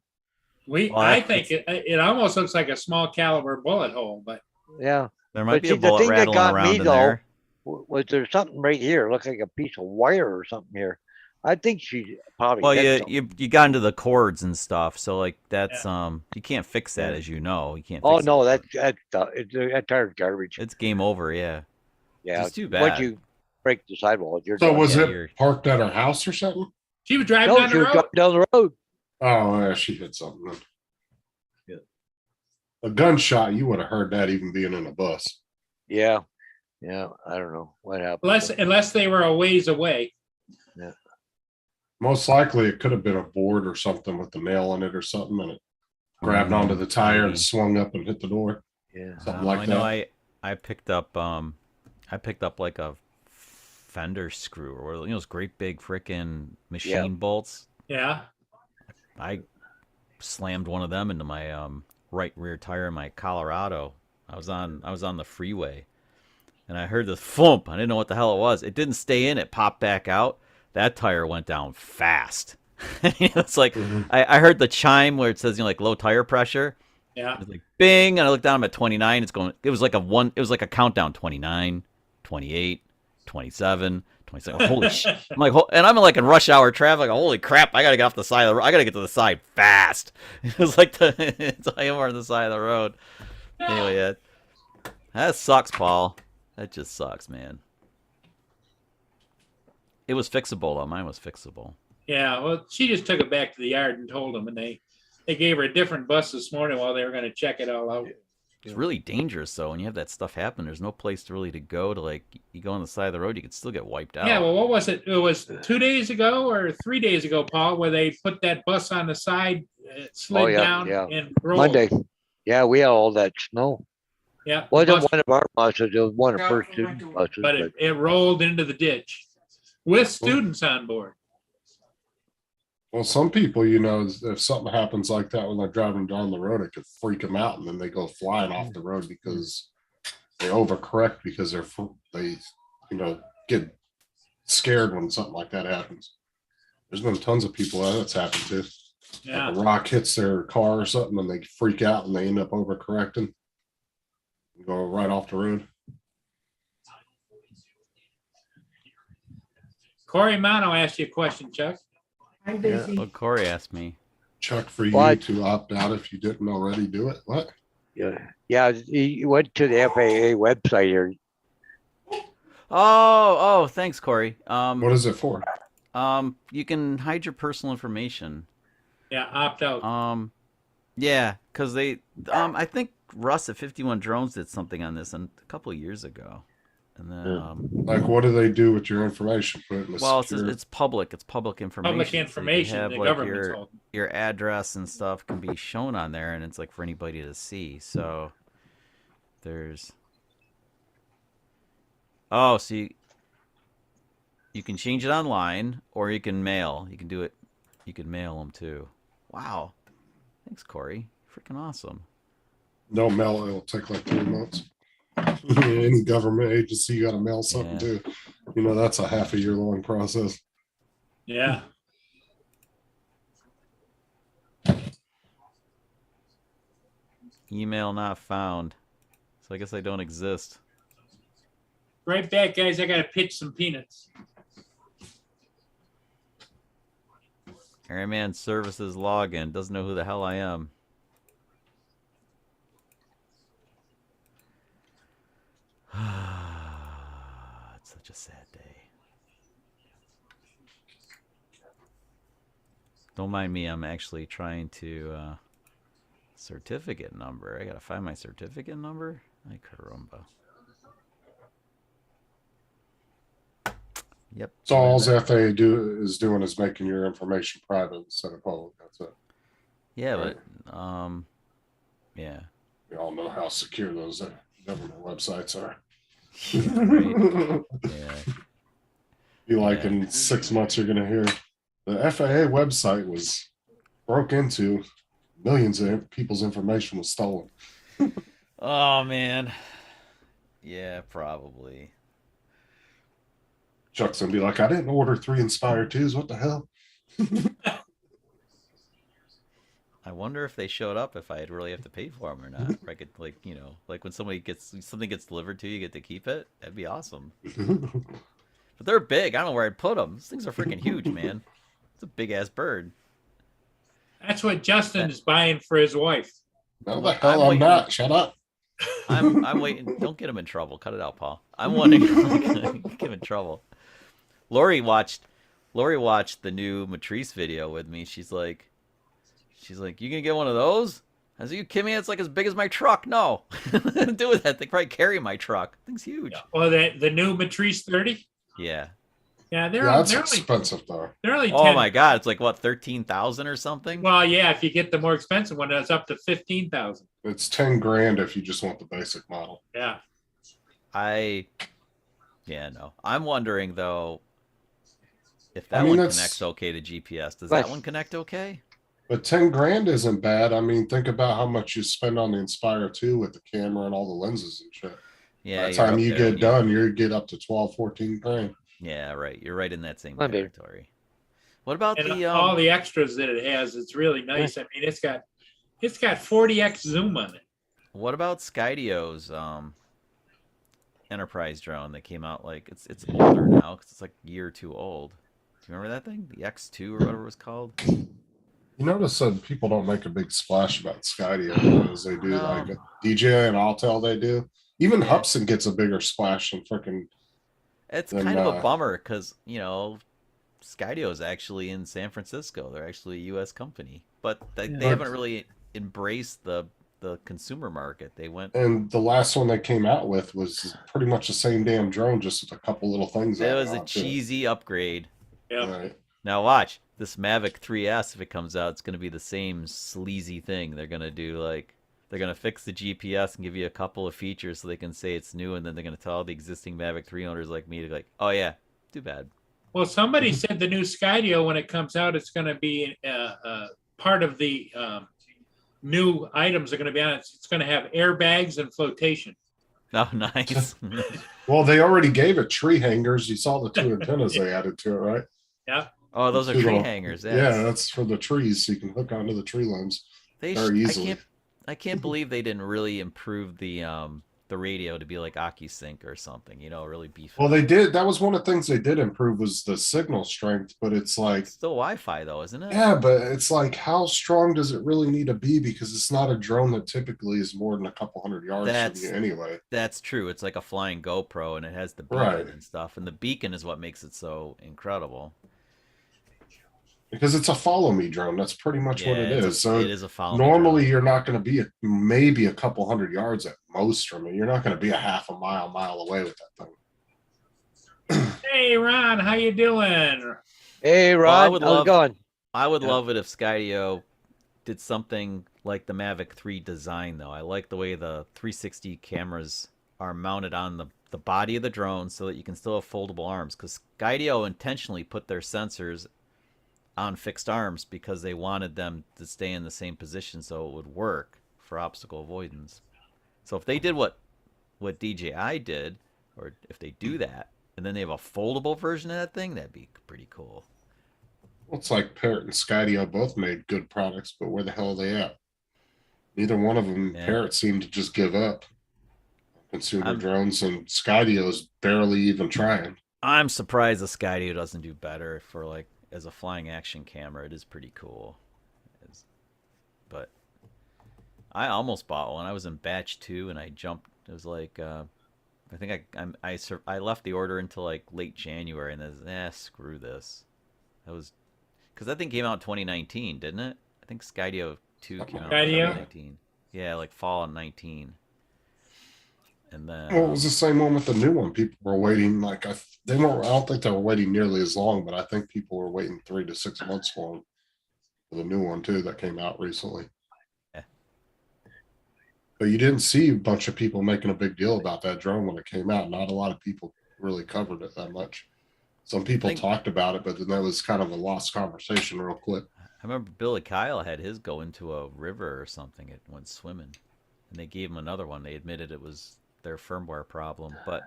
Well, I that's- think it almost looks like a small caliber bullet hole, but Yeah. There might But be see, a the bullet thing that rattling got around me, in though, there. Was there something right here? Looked like a piece of wire or something here. I think she probably. Well, hit you something. you got into the cords and stuff, so like that's you can't fix that, Yeah. as you know. You can't. Oh Fix no, it. that tire's garbage. It's game over. Yeah. Yeah. It's too Once bad. you break the sidewall, you're So done. was Yeah, it you're- parked at her house or something? she was driving No, down she the was road. driving down the road. Oh, yeah, she hit something. Then. Yeah. A gunshot, you would have heard that even being in a bus. Yeah. Yeah. I don't know what happened. Unless they were a ways away. Most likely, it could have been a board or something with the nail in it or something, and it grabbed onto the tire Maybe. and swung up and hit the door. Yeah. Something I like know. that. I picked up like a fender screw or those great big freaking machine bolts. Yeah. I slammed one of them into my right rear tire in my Colorado. I was on the freeway, and I heard the thump. I didn't know what the hell it was. It didn't stay in. It popped back out. That tire went down fast. It's like I heard the chime where it says like low tire pressure. Yeah. It was like bing, and I looked down. I'm at 29. It's going. It was like a countdown. 29, 28, 27. 27. Holy shit! I'm like, and I'm like in rush hour traffic. Holy crap! I gotta get off the side of the road. I gotta get to the side fast. It was like it's like I'm on the side of the road. Anyway, yeah, that sucks, Paul. That just sucks, man. It was fixable though. Mine was fixable. Yeah. Well, she just took it back to the yard and told them, and they gave her a different bus this morning while they were going to check it all out. It's really dangerous though when you have that stuff happen. There's no place to really to go to like you go on the side of the road, you could still get wiped out. Yeah. Well, what was it? It was 2 days ago or 3 days ago, Paul, where they put that bus on the side, it slid yeah, down yeah. and rolled. Monday. Yeah, we had all that snow. Yeah. the Wasn't bus- one of our buses. It was one of first student buses. but it rolled into the ditch with students on board. Well, some people, if something happens like that when they're driving down the road, it could freak them out, and then they go flying off the road because they overcorrect because they get scared when something like that happens. There's been tons of people that's happened to. Yeah. Like a rock hits their car or something, and they freak out and they end up overcorrecting, and go right off the road. Corey Mano asked you a question, Chuck. I'm busy. Well, Corey asked me. Chuck, for you What? to opt out if you didn't already do it. What? Yeah, he went to the FAA website here. Oh, thanks, Corey. What is it for? You can hide your personal information. Yeah, opt out. Yeah, because I think Russ at 51 Drones did something on this a couple of years ago, and then Like, what do they do with your information? Put it in a well, secure- it's public. It's public information. Public so you can information, have, the like, government your told. your address and stuff can be shown on there, and it's like for anybody to see. So there's so you can change it online, or you can mail. You can do it. You can mail them too. Wow, thanks, Corey. Freaking awesome. No mail, it'll take like 3 months. Any government agency, you got to mail something Yeah. to. That's a half a year long process. Yeah. Email not found. So I guess I don't exist. Right back, guys. I gotta pitch some peanuts. Airman Services login. Doesn't know who the hell I am. It's such a sad day. Don't mind me. I'm actually trying to certificate number. I gotta find my certificate number. Ay caramba. Yep. So all the FAA is doing is making your information private instead of public. That's it. Yeah, Right. but yeah. We all know how secure those government websites are. Right. Yeah. Be like Yeah. in 6 months, you're gonna hear the FAA website was broke into, millions of people's information was stolen. Oh man. Yeah, probably. Chuck's gonna be like, I didn't order 3 Inspire 2s. What the hell? I wonder if they showed up if I'd really have to pay for them or not. Or I could like when something gets delivered to you, you get to keep it. That'd be awesome. But they're big. I don't know where I'd put them. These things are freaking huge, man. It's a big ass bird. That's what Justin is buying for his wife. No, the hell I'm waiting. not. Shut up. I'm waiting. Don't get him in trouble. Cut it out, Paul. I'm wondering. Get him in trouble. Lori watched the new Matrice video with me. She's like, you gonna get one of those? I said, you kidding me? It's like as big as my truck. No, do with that. They probably carry my truck. Thing's huge. Well, the new Matrice 30. Yeah. Yeah, Yeah, that's expensive though. They're only 10. Oh my God, it's like what 13,000 or something. Well, yeah, if you get the more expensive one, that's up to 15,000. It's 10 grand if you just want the basic model. Yeah. No. I'm wondering though if that I mean, one that's- connects okay to GPS. Does Right. that one connect okay? But 10 grand isn't bad. I mean, think about how much you spend on the Inspire 2 with the camera and all the lenses and shit. Yeah. By the you're time up you there. get done, you get up to 12, 14 grand. Yeah, right. You're right in that same Might be. territory. What about And the all the extras that it has, it's really nice. I mean, it's got 40x zoom on it. what about Skydio's Enterprise drone that came out like it's older now because it's like a year or two old. Do you remember that thing? The X2 or whatever it was called? You notice that people don't make a big splash about Skydio as they do No. like DJ and Altel they do. Even Yeah. Hubson gets a bigger splash than freaking It's Then, kind of a uh, bummer because, Skydio is actually in San Francisco. They're actually a U.S. company, but they haven't really embraced the consumer market. They went. and the last one they came out with was pretty much the same damn drone, just with a couple little things. It added was a onto it. cheesy upgrade. Yeah. Right. Now watch this Mavic 3S. If it comes out, it's going to be the same sleazy thing. They're going to do they're going to fix the GPS and give you a couple of features so they can say it's new, and then they're going to tell all the existing Mavic 3 owners like me to oh yeah, too bad. Well, somebody said the new Skydio, when it comes out, it's going to be part of the new items are going to be on it. It's going to have airbags and flotation. Oh, nice. Well, they already gave it tree hangers. You saw the 2 antennas they added to it, right? Yeah. Oh, those are Two tree little- hangers. Yeah, that's for the trees, so you can hook onto the tree limbs They very easily. I can't believe they didn't really improve the radio to be like AccuSync or something. Really beef. Well, they did. That was one of the things they did improve was the signal strength, but it's like, It's still Wi-Fi though, isn't it? yeah, but it's like, how strong does it really need to be? Because it's not a drone that typically is more than a couple hundred yards That's- from you anyway. That's true. It's like a flying GoPro, and it has the beacon Right. and stuff. And the beacon is what makes it so incredible. Because it's a follow me drone. That's pretty much what it is. So it is a follow. me normally drone. you're not going to be maybe a couple hundred yards at most from it. You're not going to be a half a mile away with that thing. Hey, Ron, how you doing? Hey, I Rod, would how's love- it going? I would Yeah. love it if Skydio did something like the Mavic 3 design, though. I like the way the 360 cameras are mounted on the body of the drone so that you can still have foldable arms. Because Skydio intentionally put their sensors on fixed arms because they wanted them to stay in the same position so it would work for obstacle avoidance. So if they did what DJI did, or if they do that, and then they have a foldable version of that thing, that'd be pretty cool. Well, it's like Parrot and Skydio both made good products, but where the hell are they at? Neither one of them. Yeah. Parrot seemed to just give up. consumer I'm- drones, and Skydio's barely even trying. I'm surprised the Skydio doesn't do better for like as a flying action camera. It is pretty cool. But I almost bought one. I was in batch 2 and I jumped. It was like I think I left the order until like late January and then screw this. That was because that thing came out in 2019, didn't it? I think Skydio 2 came out in Skydio? 2019. Yeah, like fall of 19. And then Well, it was the same one with the new one. People were waiting like they weren't. I don't think they were waiting nearly as long, but I think people were waiting 3 to 6 months for them. For the new one too that came out recently. Yeah. But you didn't see a bunch of people making a big deal about that drone when it came out. Not a lot of people really covered it that much. Some people talked about it, but then that was kind of a lost conversation real quick. I remember Billy Kyle had his go into a river or something. It went swimming, and they gave him another one. They admitted it was their firmware problem, but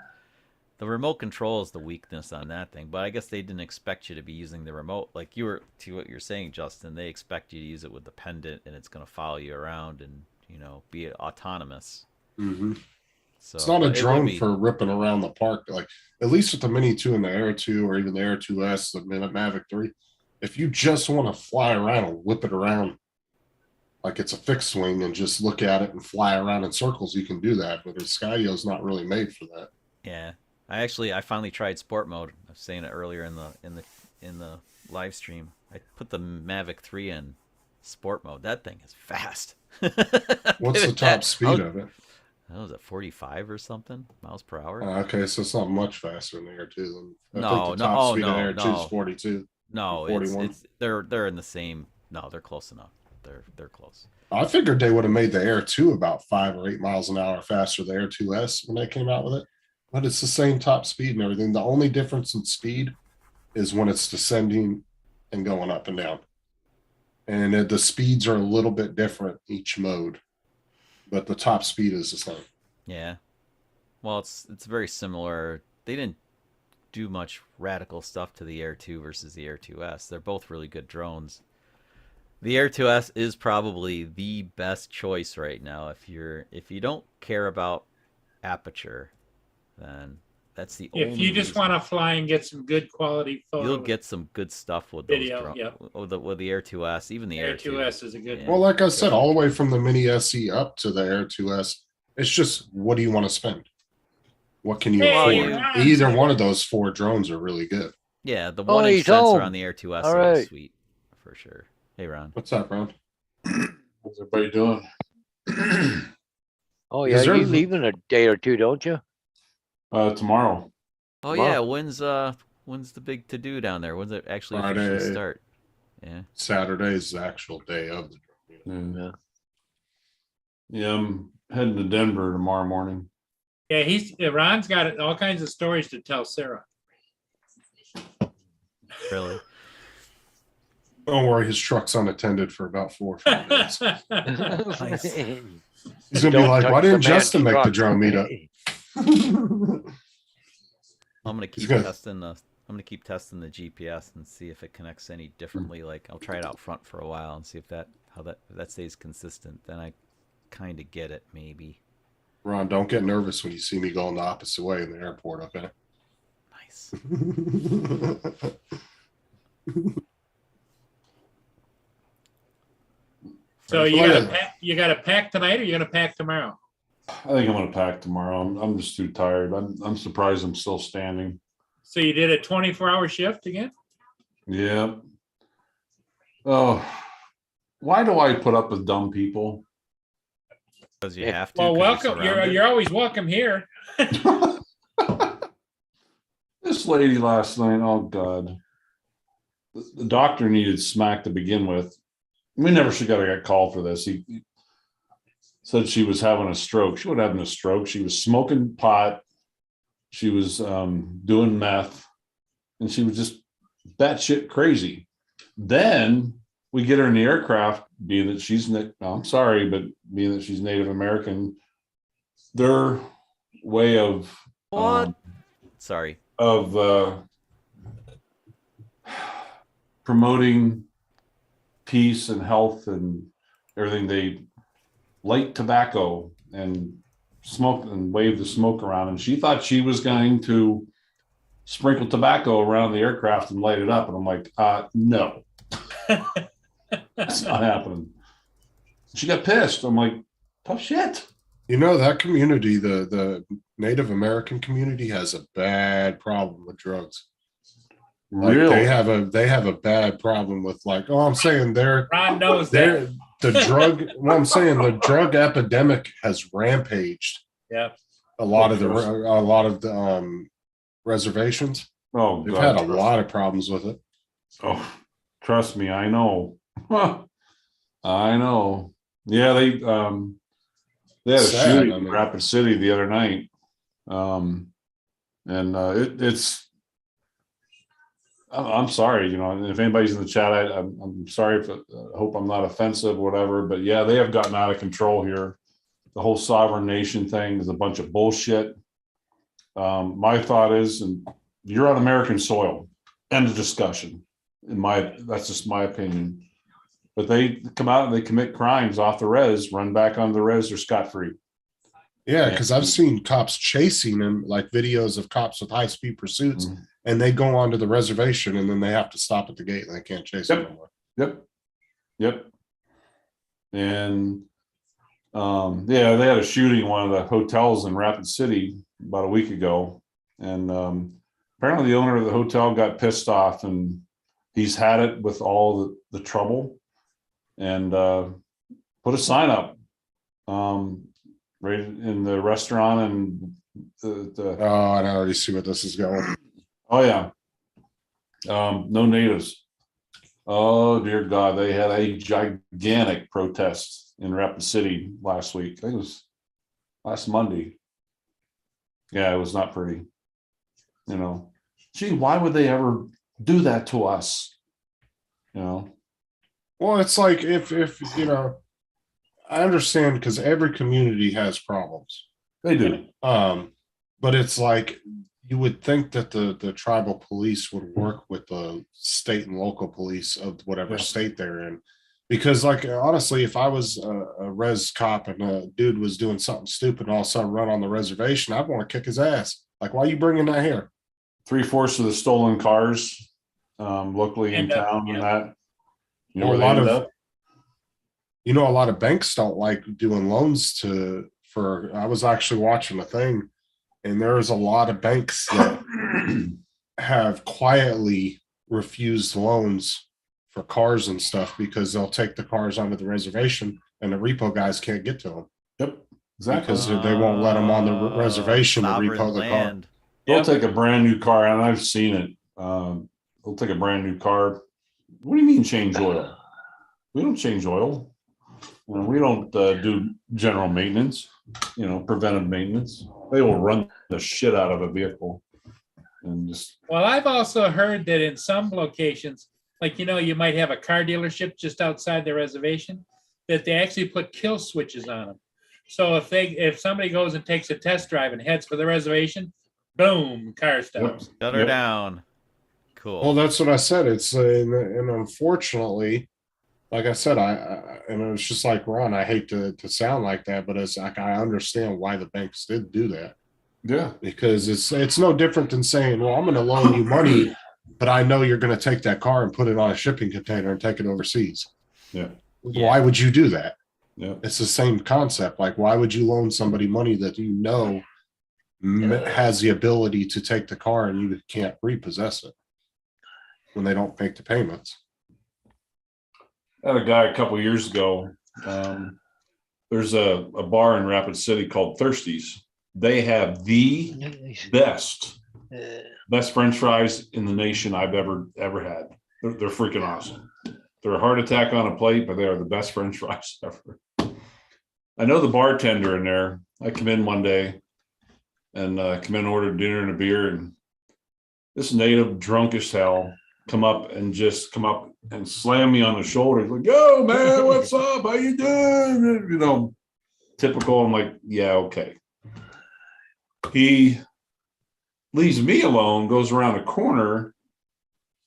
the remote control is the weakness on that thing. But I guess they didn't expect you to be using the remote like you were to what you're saying, Justin. They expect you to use it with the pendant, and it's going to follow you around and be autonomous. Mm-hmm. So It's not a but it would drone be- for ripping around the park. Like at least with the Mini 2 and the Air 2, or even the Air 2S, the Mavic 3. If you just want to fly around and whip it around like it's a fixed wing and just look at it and fly around in circles, you can do that. But the Skydio's not really made for that. Yeah, I finally tried sport mode. I was saying it earlier in the live stream. I put the Mavic 3 in sport mode. That thing is fast. What's the top speed of it? I was at 45 or something miles per hour. Okay, so it's not much faster than the Air 2. Then I No, think the no, top oh, speed of no, the Air 2 no. is 42. No, 41. it's they're in the same. No, they're close enough. They're close. I figured they would have made the Air 2 about 5 or 8 miles an hour faster than the Air 2S when they came out with it. But it's the same top speed and everything. The only difference in speed is when it's descending and going up and down. And the speeds are a little bit different each mode, but the top speed is the same. Yeah. Well, it's very similar. They didn't do much radical stuff to the Air 2 versus the Air 2S. They're both really good drones. The Air 2S is probably the best choice right now. If you don't care about aperture, then that's the only If you just reason. want to fly and get some good quality photos. You'll get some good stuff with Video, those drones. yep. With the Air 2S, even the Air 2S is a good Yeah. Well, like I said, all the way from the Mini SE up to the Air 2S, it's just what do you want to spend? What can you Hey, afford? Ron. Either one of those 4 drones are really good. Yeah, the Oh, 1-inch he's sensor home. on the Air 2S All is right. sweet for sure. Hey, Ron. What's up, Ron? How's everybody doing? Oh Is yeah, there- you leaving a day or two, don't you? Tomorrow. Oh Wow. yeah, when's the big to do down there? When's it actually officially Friday. start? Yeah. Saturday is the actual day of the drone meeting. Yeah. Yeah. Yeah, I'm heading to Denver tomorrow morning. Yeah, Ron's got all kinds of stories to tell Sarah. Really? Don't worry, his truck's unattended for about 4 or 5 days. Nice. He's gonna be Don't like, touch why the didn't man's Justin make the truck." drone meetup? I'm gonna keep gonna- testing the GPS and see if it connects any differently. Like I'll try it out front for a while and see if that stays consistent. Then I kind of get it maybe. Ron, don't get nervous when you see me going the opposite way in the airport, okay? Nice. So Oh, you got to pack tonight, or you gonna pack tomorrow? I think I'm gonna pack tomorrow. I'm just too tired. I'm surprised I'm still standing. So you did a 24-hour shift again? Yeah. Oh, why do I put up with dumb people? Because you Yeah. have to. Well, 'cause welcome. surrounded. You're always welcome here. This lady last night, oh God. The doctor needed smack to begin with. We never should have got called for this. He said she was having a stroke. She wasn't having a stroke. She was smoking pot. She was doing meth. And she was just batshit crazy. Then we get her in the aircraft, being that she's, I'm sorry, but being that she's Native American, their way of What? Sorry. promoting peace and health and everything, they light tobacco and smoked and waved the smoke around, and she thought she was going to sprinkle tobacco around the aircraft and light it up. And I'm like, no, that's not happening. She got pissed. I'm like, tough shit. You know, that community, the Native American community, has a bad problem with drugs. Like Really? they have a bad problem with, like, oh, I'm saying Ron knows that. the drug, well, I'm saying the drug epidemic has rampaged Yeah. a lot of the reservations. Oh, They've God, had a lot of problems with it. Oh, trust me, I know. I know. Yeah, they had a Sad, shooting I in mean. Rapid City the other night. It's I'm sorry, you know, and if anybody's in the chat, I'm sorry if I hope I'm not offensive, whatever, but yeah, they have gotten out of control here. The whole sovereign nation thing is a bunch of bullshit. My thought is, and you're on American soil, end of discussion. That's just my opinion. But they come out and they commit crimes off the res, run back on the res, they're scot-free. Yeah, because I've seen cops chasing them, like videos of cops with high speed pursuits, Mhm. and they go onto the reservation and then they have to stop at the gate and they can't chase them Yep. anymore. Yep. And yeah, they had a shooting in one of the hotels in Rapid City about a week ago. And apparently the owner of the hotel got pissed off, and he's had it with all the trouble, and put a sign up right in the restaurant, and the Oh, and I already see where this is going. oh yeah. No natives. Oh dear God, they had a gigantic protest in Rapid City last week. I think it was last Monday. Yeah, it was not pretty. You know, gee, why would they ever do that to us? You know, Well, it's like if you know, I understand because every community has problems. they do. But it's like you would think that the tribal police would work with the state and local police of whatever Yeah. state they're in. Because, like, honestly, if I was a res cop and a dude was doing something stupid and all of a sudden run on the reservation, I'd want to kick his ass. Like, why are you bringing that here? 3/4 of the stolen cars locally in End up, town yeah. and that. You know Well, where they end up? You know, a lot of banks don't like doing loans I was actually watching a thing, and there's a lot of banks that have quietly refused loans for cars and stuff because they'll take the cars onto the reservation and the repo guys can't get to them Yep, exactly. because they won't let them on the reservation to Sovereign repo the car. land. They'll Yep. take a brand new car, and I've seen it. They'll take a brand new car. What do you mean change oil? We don't change oil. You know, we don't do general maintenance, you know, preventive maintenance. They will run the shit out of a vehicle and just, Well, I've also heard that in some locations, like, you know, you might have a car dealership just outside the reservation, that they actually put kill switches on them. So if somebody goes and takes a test drive and heads for the reservation, boom, car stops. Shut her Yep. down. Cool. Well, that's what I said. It's and unfortunately, like I said, and it was just like Ron. I hate to sound like that, but it's like I understand why the banks did do that. yeah. Because it's no different than saying, well, I'm going to loan you money, but I know you're going to take that car and put it on a shipping container and take it overseas. Yeah. Why would you do that? Yeah. It's the same concept. Like, why would you loan somebody money that you know has the ability to take the car and you can't repossess it when they don't make the payments? I had a guy a couple years ago. There's a bar in Rapid City called Thirsties. They have the best French fries in the nation I've ever had. They're freaking awesome. They're a heart attack on a plate, but they are the best French fries ever. I know the bartender in there. I come in one day and come in and order dinner and a beer, and this native drunk as hell come up and slam me on the shoulder. Like, yo, man, what's up? How you doing? You know, typical. I'm like, yeah, okay. He leaves me alone, goes around the corner.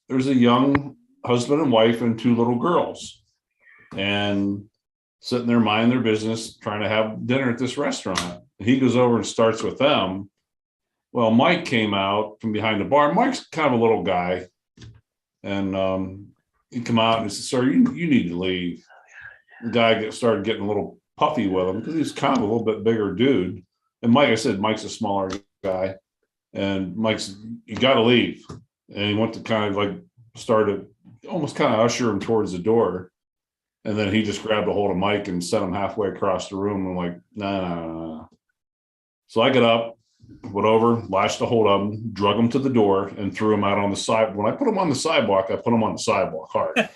There's a young husband and wife and 2 little girls, and sitting there minding their business, trying to have dinner at this restaurant. He goes over and starts with them. Well, Mike came out from behind the bar. Mike's kind of a little guy. And he come out and said, sir, you need to leave. The guy started getting a little puffy with him because he's kind of a little bit bigger dude. And Mike, I said, Mike's a smaller guy. And Mike's, you got to leave. And he went to kind of like started almost kind of usher him towards the door. And then he just grabbed a hold of Mike and sent him halfway across the room. I'm like, nah. So I got up, went over, lashed a hold of him, drug him to the door, and threw him out on the side. When I put him on the sidewalk, I put him on the sidewalk hard.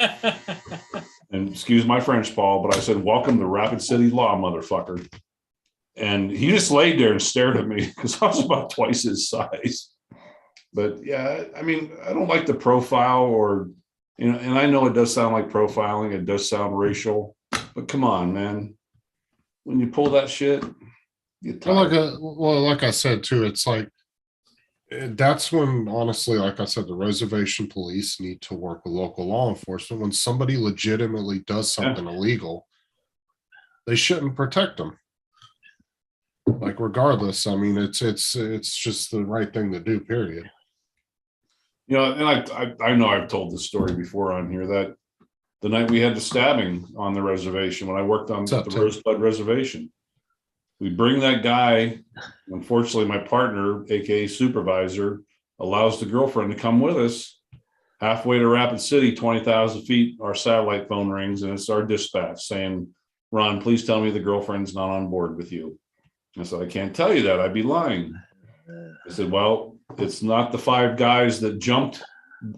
And excuse my French, Paul, but I said, welcome to Rapid City Law, motherfucker. And he just laid there and stared at me because I was about twice his size. But yeah, I mean, I don't like the profile or, you know, and I know it does sound like profiling. It does sound racial, but come on, man. When you pull that shit, you Like I said too, it's like that's when honestly, like I said, the reservation police need to work with local law enforcement. When somebody legitimately does something illegal, they shouldn't protect them. Like regardless, I mean, it's just the right thing to do. Period. You know, and I know I've told this story before on here that the night we had the stabbing on the reservation when I worked on the Rosebud Reservation, we bring that guy. Unfortunately, my partner, aka supervisor, allows the girlfriend to come with us. Halfway to Rapid City, 20,000 feet, our satellite phone rings and it's our dispatch saying, "Ron, please tell me the girlfriend's not on board with you." I said, "I can't tell you that. I'd be lying." I said, "Well, it's not the 5 guys that jumped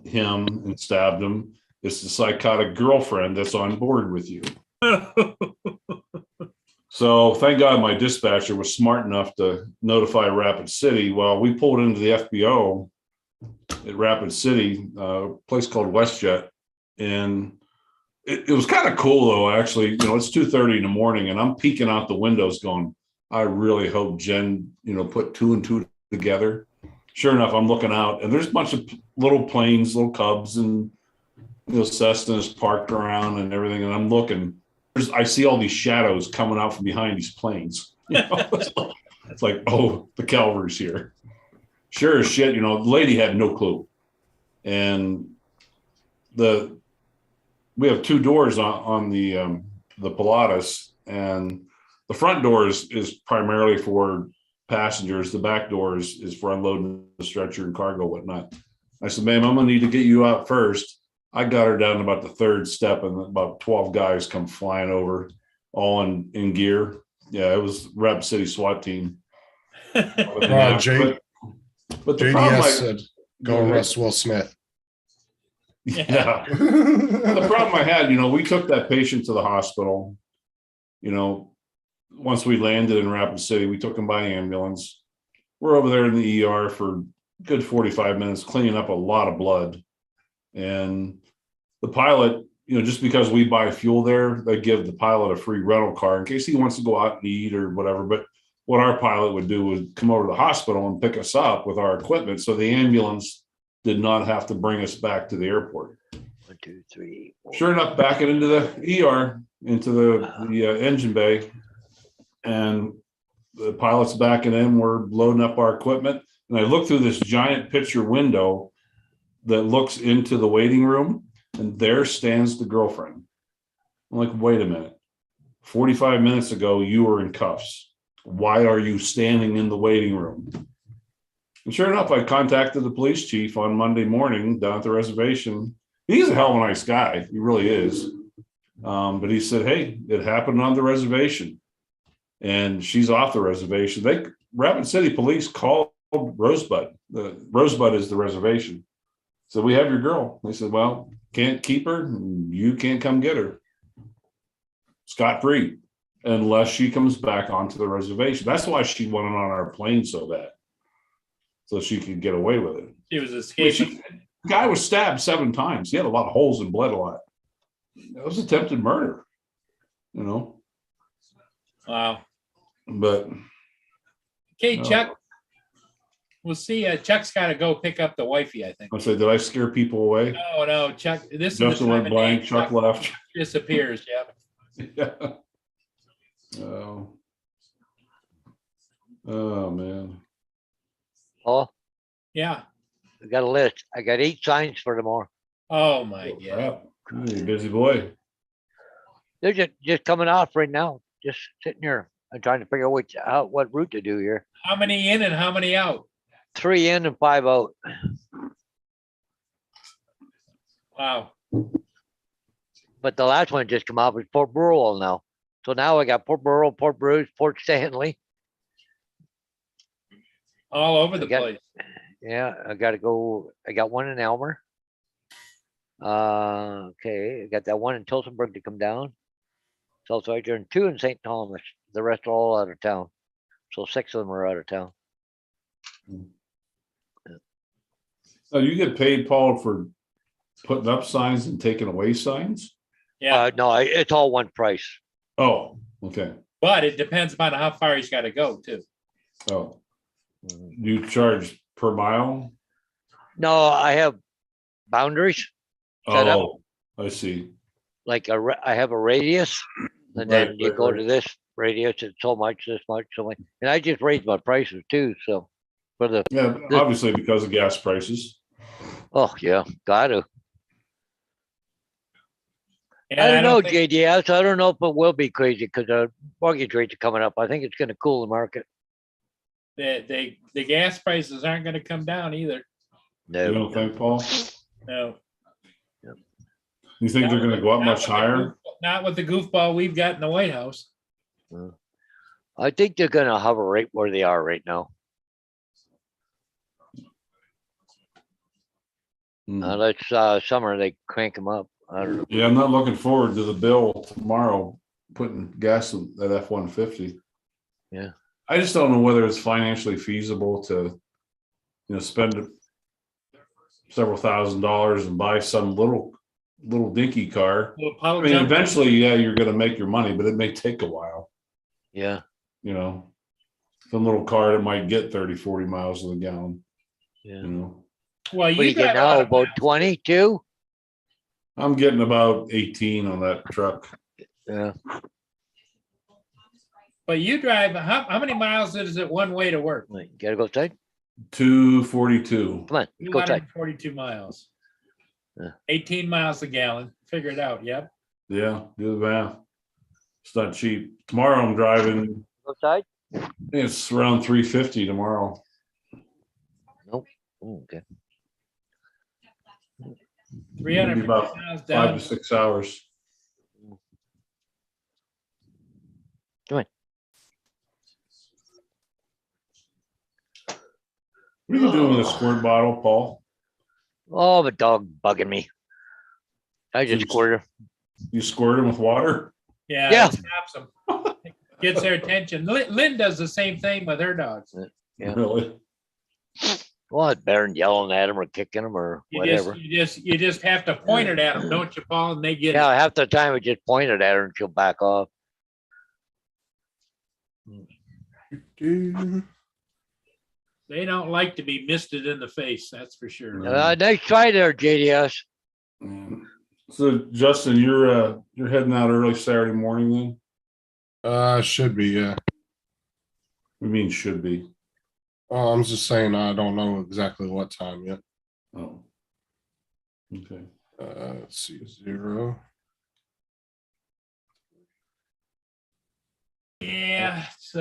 him and stabbed him. It's the psychotic girlfriend that's on board with you." So thank God my dispatcher was smart enough to notify Rapid City. Well, we pulled into the FBO at Rapid City, a place called WestJet. And it was kind of cool though, actually. You know, it's 2:30 in the morning and I'm peeking out the windows going, I really hope Jen, you know, put 2 and 2 together. Sure enough, I'm looking out and there's a bunch of little planes, little Cubs and, you know, Cessnas parked around and everything. And I'm looking, I see all these shadows coming out from behind these planes. You know, it's like, oh, the cavalry's here. Sure as shit, you know, the lady had no clue. And we have 2 doors on the Pilatus, and the front door is primarily for passengers. The back door is for unloading the stretcher and cargo, whatnot. I said, "Ma'am, I'm gonna need to get you out first." I got her down to about the 3rd step, and about 12 guys come flying over, all in gear. Yeah, it was Rapid City SWAT team. But the JDS problem said, "Go arrest Will Smith." Yeah. The problem I had, you know, we took that patient to the hospital. You know, once we landed in Rapid City, we took him by ambulance. We're over there in the ER for a good 45 minutes, cleaning up a lot of blood. And the pilot, you know, just because we buy fuel there, they give the pilot a free rental car in case he wants to go out and eat or whatever. But what our pilot would do would come over to the hospital and pick us up with our equipment. So the ambulance did not have to bring us back to the airport. 1, 2, 3, 4. Sure enough, backing into the ER, into the engine bay, and the pilot's backing in. We're loading up our equipment, and I look through this giant picture window that looks into the waiting room, and there stands the girlfriend. I'm like, wait a minute. 45 minutes ago, you were in cuffs. Why are you standing in the waiting room? And sure enough, I contacted the police chief on Monday morning down at the reservation. He's a hell of a nice guy. He really is. But he said, hey, it happened on the reservation. And she's off the reservation. Rapid City Police called Rosebud. Rosebud is the reservation. So we have your girl. They said, well, can't keep her. You can't come get her. Scot-free, unless she comes back onto the reservation. That's why she wanted on our plane so bad, so she could get away with it. She was escaping. The guy was stabbed 7 times. He had a lot of holes and bled a lot. It was attempted murder, you know. Wow. But okay, Chuck. We'll see. Chuck's got to go pick up the wifey, I think. I said, did I scare people away? No, Chuck. This Justin is the went time of blank. day Chuck left. Disappears. Yeah. Yeah. Oh. Oh, man. Oh, Yeah. I got a list. I got 8 signs for tomorrow. Oh, my God. Crap. You're a busy boy. They're just coming off right now, just sitting here. I'm trying to figure out what route to do here. How many in and how many out? 3 in and 5 out. Wow. But the last one just come off was Port Burwell now. So now I got Port Burwell, Port Bruce, Port Stanley. All over the I got- place. Yeah, I gotta go. I got one in Elmer. Okay, I got that one in Tillsonburg to come down. South Sider and 2 in St. Thomas. The rest are all out of town. So 6 of them are out of town. Oh, you get paid, Paul, for putting up signs and taking away signs? Yeah. No, it's all one price. Oh, okay. But it depends upon how far he's got to go too. Oh, Mhm. you charge per mile? No, I have boundaries. Set up. Oh, I see. Like I have a radius, and then Right, you right, go right. to this radius. It's so much, this much, so much. And I just raised my prices too. So for the Yeah, obviously because of gas prices. oh yeah, gotta. And I don't know, think- JDS. I don't know if it will be crazy because the mortgage rates are coming up. I think it's going to cool the market. the gas prices aren't going to come down either. You No, don't think, Paul? No. You think they're gonna go up much higher? Not with the goofball we've got in the White House. I think they're going to hover right where they are right now. Hmm. Unless summer they crank them up. I don't know. Yeah, I'm not looking forward to the bill tomorrow, putting gas in that F-150. Yeah. I just don't know whether it's financially feasible to, spend several $1,000s and buy some little dinky car. Little I puddle mean, jumper. eventually, yeah, you're gonna make your money, but it may take a while, Yeah. Some little car that might get 30, 40 miles to the gallon, Yeah. Well, What do you you get drive a lot now? of About miles. 22? I'm getting about 18 on that truck. Yeah. But you drive, how many miles is it one way to work? Wait, you gotta go outside? 242. Come on, let's go outside. 242 miles. Yeah. 18 miles a gallon. Figure it out. Yep. Yeah, do the math. It's not cheap. Tomorrow I'm driving, Outside? I think it's around 350 tomorrow. Oh, okay. 350 Maybe about miles 5 down. to 6 hours. What are you doing with a squirt bottle, Paul? Oh, the dog bugging me. I just Jeez. squirted her. You squirt them with water? Yeah. Yeah. It stops them. Gets their attention. Lynn does the same thing with her dogs. Yeah. Really? Well, it's better than yelling at him or kicking him or whatever. You just have to point it at them, don't you, Paul? And they get Yeah, it. half the time I just pointed at her and she'll back off. They don't like to be misted in the face, that's for sure. No. Nice try there, JDS. Yeah. So Justin, you're heading out early Saturday morning then? Should be, yeah. We mean should be. Oh, I'm just saying, I don't know exactly what time yet. Oh. Okay. Let's see, 0. Yeah, it's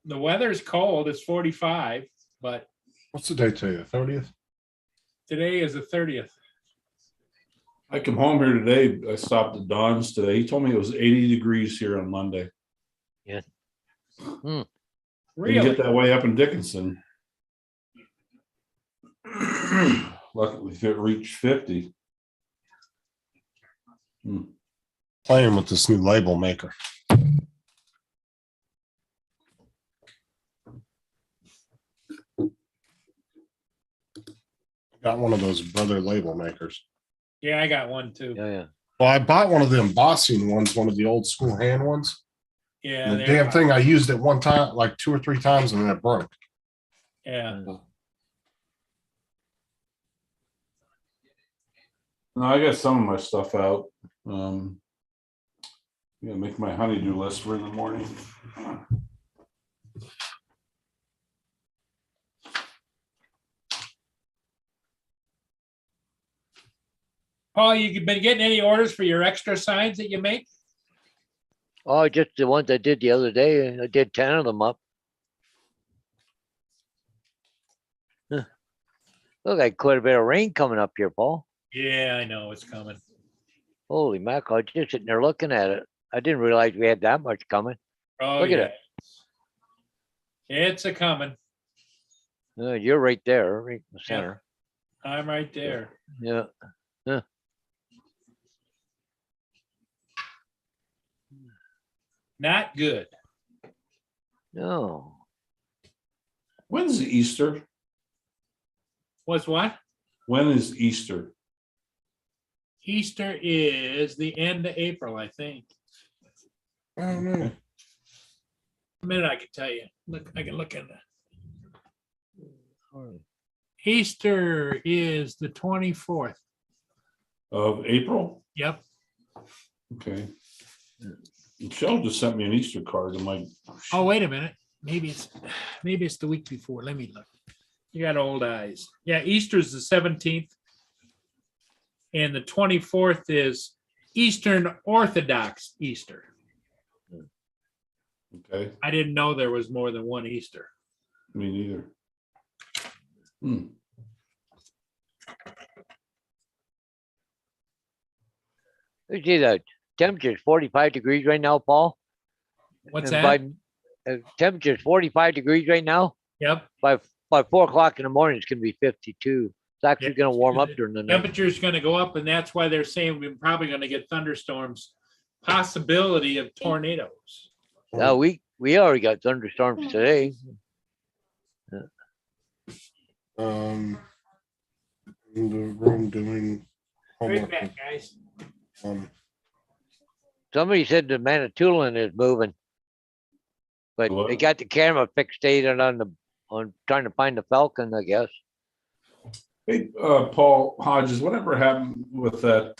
the weather's cold, it's 45, but What's the date today? The 30th? today is the 30th. I come home here today. I stopped at Don's today. He told me it was 80 degrees here on Monday. Didn't Really? get that way up in Dickinson. Luckily, it reached 50. Playing with this new label maker. Got one of those brother label makers. Yeah, I got one too. Yeah, yeah. Well, I bought one of the embossing ones, one of the old school hand ones. Yeah, And the they're- damn thing, I used it one time, like 2 or 3 times, and then it broke. Yeah, No, I got some of my stuff out. Yeah, make my honeydew list for in the morning. Paul, you been getting any orders for your extra signs that you make? Oh, just the ones I did the other day. I did 10 of them up. Huh. Look like quite a bit of rain coming up here, Paul. Yeah, I know it's coming. Holy mackerel, I was just sitting there looking at it. I didn't realize we had that much coming. Oh, Look at yeah. it. It's a coming. You're right there, right in the Yeah. center. I'm right there. Yeah. Not good. No. When's Easter? What's what? When is Easter? Easter is the end of April, I think. I don't know. A minute, I can tell you. Look, I can look in there. Easter is the 24th. Of April? Yep. Okay. Michelle just sent me an Easter card. I'm like, Oh, wait a minute. Maybe it's the week before. Let me look. You got old eyes. Yeah, Easter's the 17th. And the 24th is Eastern Orthodox Easter. okay, I didn't know there was more than one Easter. me neither. Hmm. You see the temperature is 45 degrees right now, Paul. What's And that? Temperature is 45 degrees right now. Yep. By 4 o'clock in the morning, it's going to be 52. It's actually Yeah. going to warm up during the night. Temperature's going to go up, and that's why they're saying we're probably going to get thunderstorms. Possibility of tornadoes. We already got thunderstorms today. In the room doing Right homework. back, guys. Somebody said the Manitoulin is moving, but they What? got the camera fixated on trying to find the Falcon, I guess. Hey, Paul Hodges, whatever happened with that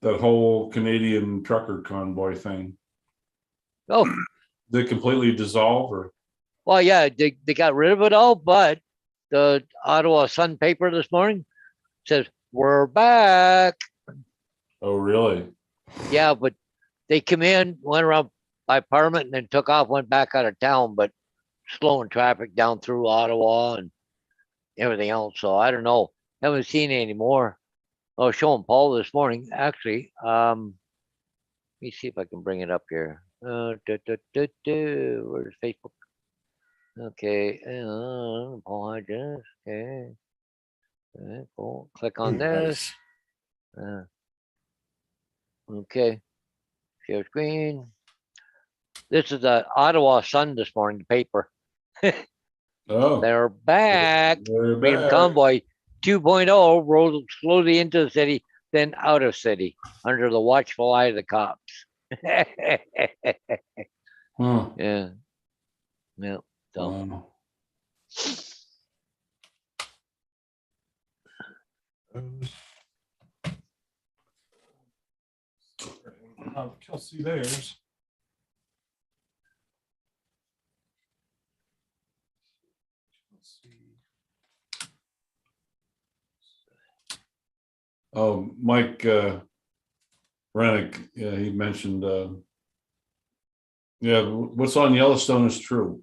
that whole Canadian trucker convoy thing? Oh, Did it completely dissolve or? well, yeah, they got rid of it all, but the Ottawa Sun paper this morning says we're back. Oh, really? Yeah, but they come in, went around by Parliament, and then took off, went back out of town, but slowing traffic down through Ottawa and everything else. So I don't know. Haven't seen any more. I was showing Paul this morning, actually. Let me see if I can bring it up here. Where's Facebook? Okay, Paul Hodges. Okay. Cool. Click on this. Okay. Share screen. This is the Ottawa Sun this morning, the paper. Oh, They're back. they're Freedom back. Convoy 2.0 rolled slowly into the city, then out of city under the watchful eye of the cops. Huh. Yeah. Yeah. So Wow. Kelsey, there's. Oh, Mike Rennick, yeah, he mentioned, yeah, what's on Yellowstone is true.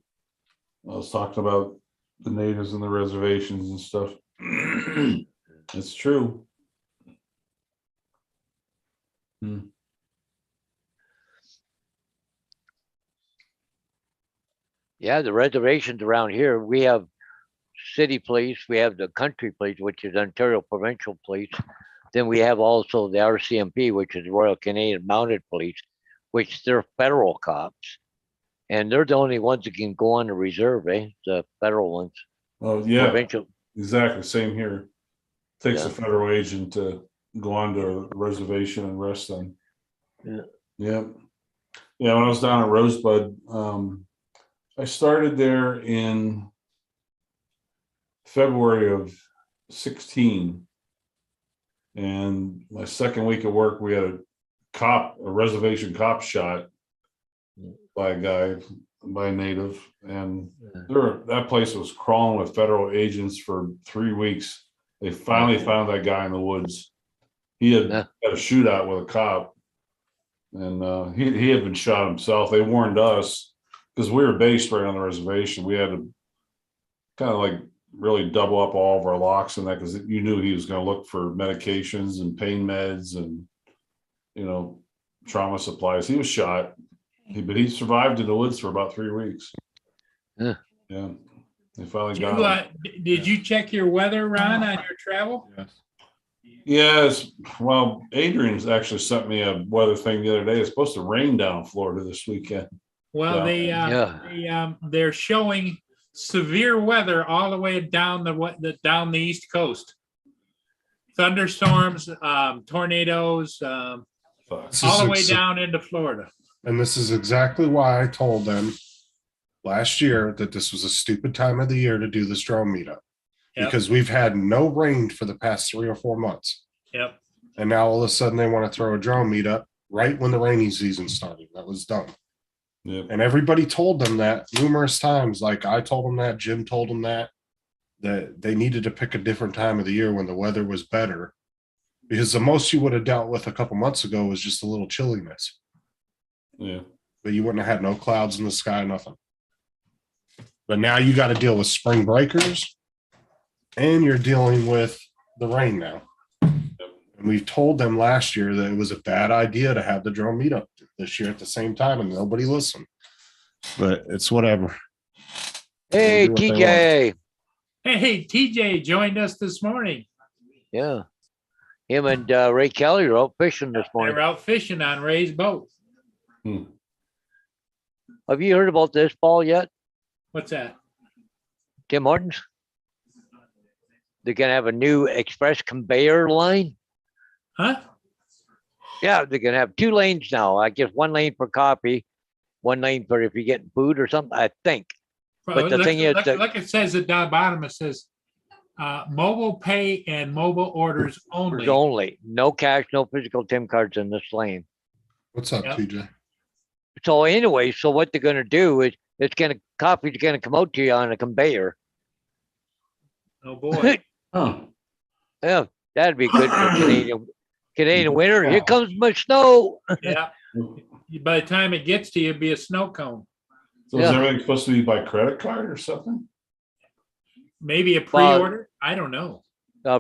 I was talking about the natives and the reservations and stuff. It's true. Hmm. yeah, the reservations around here, we have city police, we have the country police, which is Ontario Provincial Police. Then we have also the RCMP, which is Royal Canadian Mounted Police, which they're federal cops. And they're the only ones that can go on the reserve, the federal ones. Oh, yeah, Provincial. exactly. Same here. Takes Yeah. a federal agent to go onto a reservation and rest them. Yeah. Yeah. Yeah, when I was down at Rosebud, I started there in February of 16. And my second week of work, we had a a reservation cop shot by a guy, by a native, and that place was crawling with federal agents for 3 weeks. They finally found that guy in the woods. He had Yeah. had a shootout with a cop, and he had been shot himself. They warned us because we were based right on the reservation. We had to kind of like really double up all of our locks and that, because you knew he was going to look for medications and pain meds and, trauma supplies. He was shot, but he survived in the woods for about 3 weeks. Yeah. Yeah. They finally Did got him. did you check your weather, Ron, on your travel? Yes. Yes. Well, Adrian's actually sent me a weather thing the other day. It's supposed to rain down in Florida this weekend. Well, Yeah. they're showing severe weather all the way down the East Coast. Thunderstorms, tornadoes, This all the is way ex- down into Florida. And this is exactly why I told them last year that this was a stupid time of the year to do this drone meetup. Yep. Because we've had no rain for the past 3 or 4 months. Yep. And now all of a sudden they want to throw a drone meetup right when the rainy season started. That was dumb. Yeah. And everybody told them that numerous times. Like I told them that, Jim told them that they needed to pick a different time of the year when the weather was better. Because the most you would have dealt with a couple months ago was just a little chilliness. Yeah. But you wouldn't have had no clouds in the sky, nothing. But now you got to deal with spring breakers and you're dealing with the rain now. And we've told them last year that it was a bad idea to have the drone meetup this year at the same time, and nobody listened. But it's whatever. Hey, do what they TJ. Hey, TJ joined us this morning. Yeah. Him and Ray Kelly are out fishing this They morning. were out fishing on Ray's boat. Have you heard about this, Paul, yet? What's that? Tim Hortons? They're going to have a new express conveyor line. Huh? Yeah, they're going to have 2 lanes now. I guess 1 lane for coffee, 1 lane for if you're getting food or something, I think. But the thing is that- like it says at the bottom, it says mobile pay and mobile orders only. There's only no cash, no physical TIM cards in this lane. What's up, Yep. TJ? So anyway, so what they're going to do is coffee's going to come out to you on a conveyor. Oh boy. Huh. Yeah, that'd be good for Canadian winter. Here comes my snow. Yeah. By the time it gets to you, it'll be a snow cone. So is everything supposed to be by credit card or something? Maybe a pre-order. I don't know.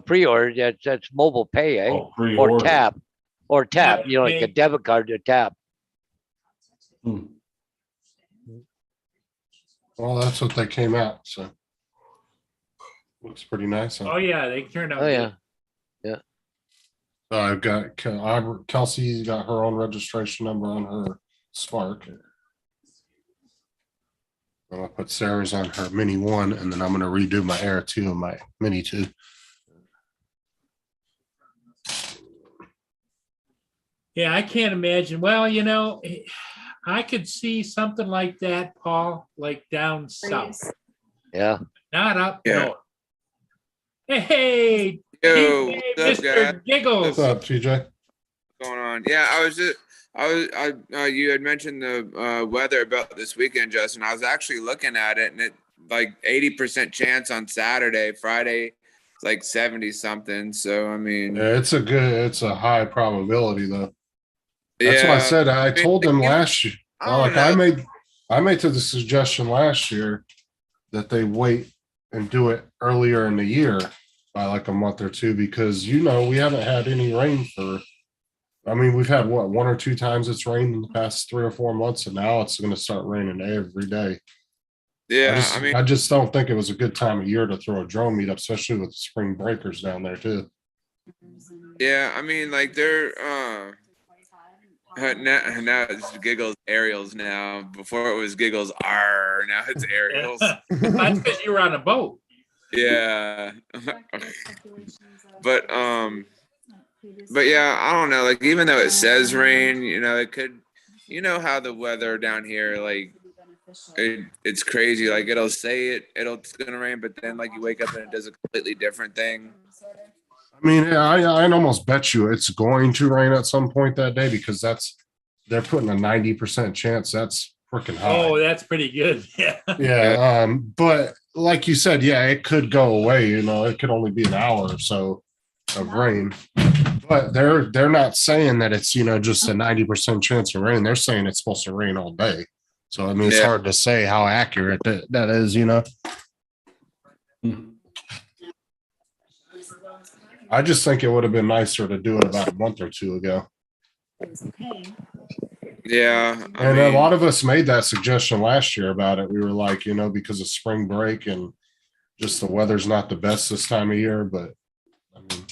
Pre-order, that's mobile pay, eh? Oh, pre-order. Or tap. Or tap, Yeah, like a pay. debit card to tap. Well, that's what they came out. So looks pretty nice. Oh yeah, they turned out. Oh, yeah. good. I've got Kelsey's got her own registration number on her Spark. I'm gonna put Sarah's on her Mini 1, and then I'm gonna redo my Air 2 and my Mini 2. Yeah, I can't imagine. Well, I could see something like that, Paul, like down south, Yeah. not up Yeah. north. Hey, Yo, TJ, what's up, guys? Mr. Giggles. What's up, TJ? What's going on? Yeah, you had mentioned the weather about this weekend, Justin. I was actually looking at it, and it like 80% chance on Saturday. Friday, it's like 70 something. So I mean, Yeah, it's a high probability though. That's what I yeah, said. I told them last year. I don't know. I made the suggestion last year that they wait and do it earlier in the year by like a month or 2 because we haven't had any rain for. I mean, we've had 1 or 2 times it's rained in the past 3 or 4 months, and now it's going to start raining every day. Yeah, I just don't think it was a good time of year to throw a drone meetup, especially with the spring breakers down there too. yeah, I mean, like they're now it's Giggles Aerials now. Before it was Giggles R. Now it's Aerials. That's because you were on a boat. Yeah. But yeah, I don't know. Like even though it says rain, it could. You know how the weather down here, like it's crazy. Like it'll say it's gonna rain, but then like you wake up and it does a completely different thing. I mean, I'd almost bet you it's going to rain at some point that day because they're putting a 90% chance. That's freaking high. Oh, that's pretty good. Yeah. Yeah. But like you said, yeah, it could go away. You know, it could only be an hour or so of rain. But they're not saying that it's, you know, just a 90% chance of rain. They're saying it's supposed to rain all day. So I mean, it's Yeah. hard to say how accurate that is, you know. I just think it would have been nicer to do it about a month or two ago. Yeah. I And mean, a lot of us made that suggestion last year about it. We were like, you know, because of spring break and just the weather's not the best this time of year. But I mean,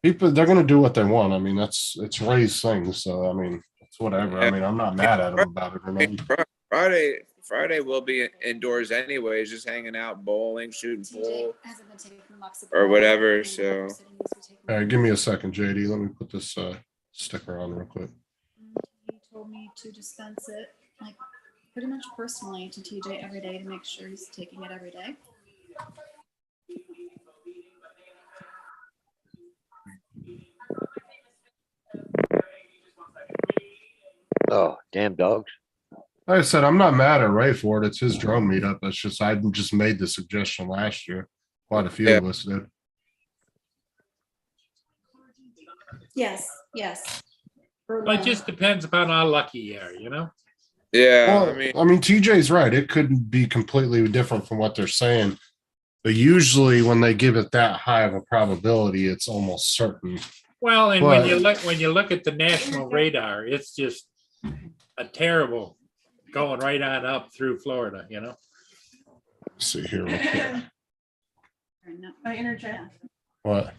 people, they're going to do what they want. I mean, it's Ray's thing. So, I mean, it's whatever. I mean, I'm not mad at him about it or nothing. Friday will be indoors anyways, just hanging out, bowling, shooting pool, or whatever. So All right, give me a second, JD. Let me put this sticker on real quick. He told me to dispense it, like, pretty much personally to TJ every day to make sure he's taking it every day. Oh, damn dogs. Like I said, I'm not mad at Ray for it. It's his drone meetup. It's just I just made the suggestion last year. Quite a few of us did. Yes, yes. But it just depends upon how lucky you are, you know? yeah, Well, I mean, TJ's right. It could be completely different from what they're saying. But usually when they give it that high of a probability, it's almost certain. Well, and But- when you look at the national radar, it's just a terrible going right on up through Florida, you know? Let's see here. Real quick. I interject. What?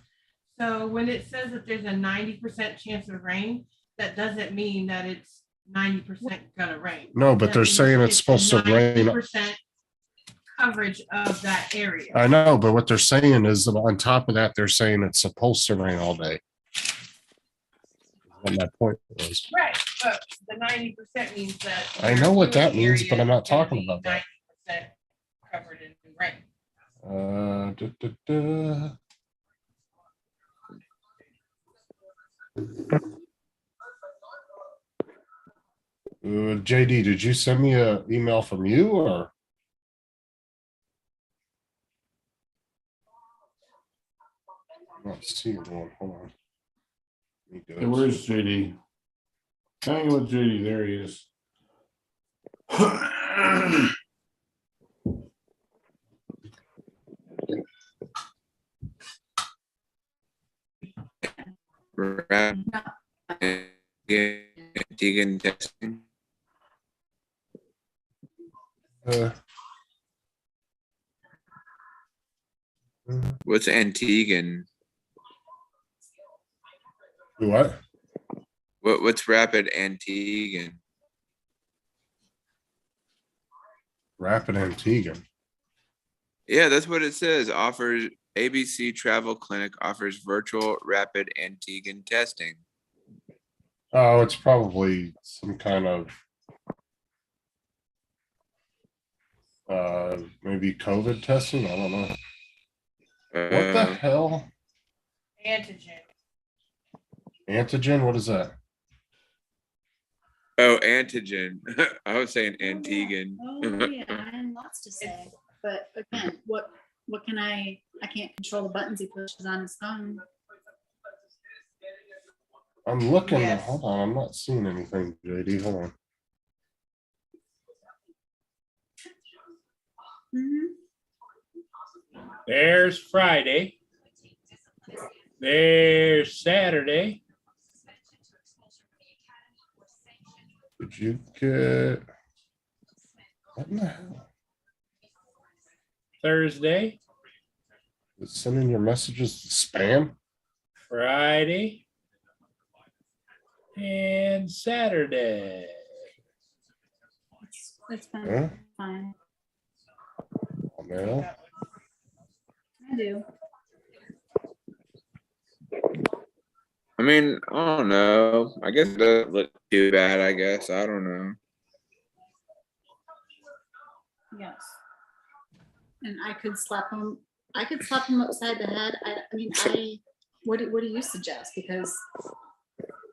So when it says that there's a 90% chance of rain, that doesn't mean that it's 90% gonna rain. No, but That they're means saying it's supposed to rain. 90% coverage of that area. I know, but what they're saying is on top of that, they're saying it's supposed to rain all day. What my point was. Right, but the 90% means that. I know what that your means, but I'm not area is talking gonna about that. be 90% covered in rain. JD, did you send me an email from you or? I'm not seeing one. Hold on. Let me go. Hey, where's JD? Hang with JD. There he is. Antigen testing. What's Antigen? What? What's rapid antigen? Rapid Antigen. Yeah, that's what it says. Offers ABC Travel Clinic offers virtual rapid antigen testing. Oh, it's probably some kind of maybe COVID testing. I don't know. What the hell? Antigen. Antigen? What is that? Oh, antigen. I was saying antigen. Oh, yeah, I have lots to say, but again, what can I can't control the buttons he pushes on his phone. I'm looking. Yes. Hold on. I'm not seeing anything, JD. Hold on. Mhm. There's Friday. There's Saturday. Did you get what in the hell? Thursday, Is sending your messages to spam? Friday, and Saturday. It's been Huh? fine. Oh, man. I do. I mean, I don't know. I guess it doesn't look too bad, I guess. I don't know. Yes. And I could slap him. I could slap him upside the head. I mean, What do you suggest? Because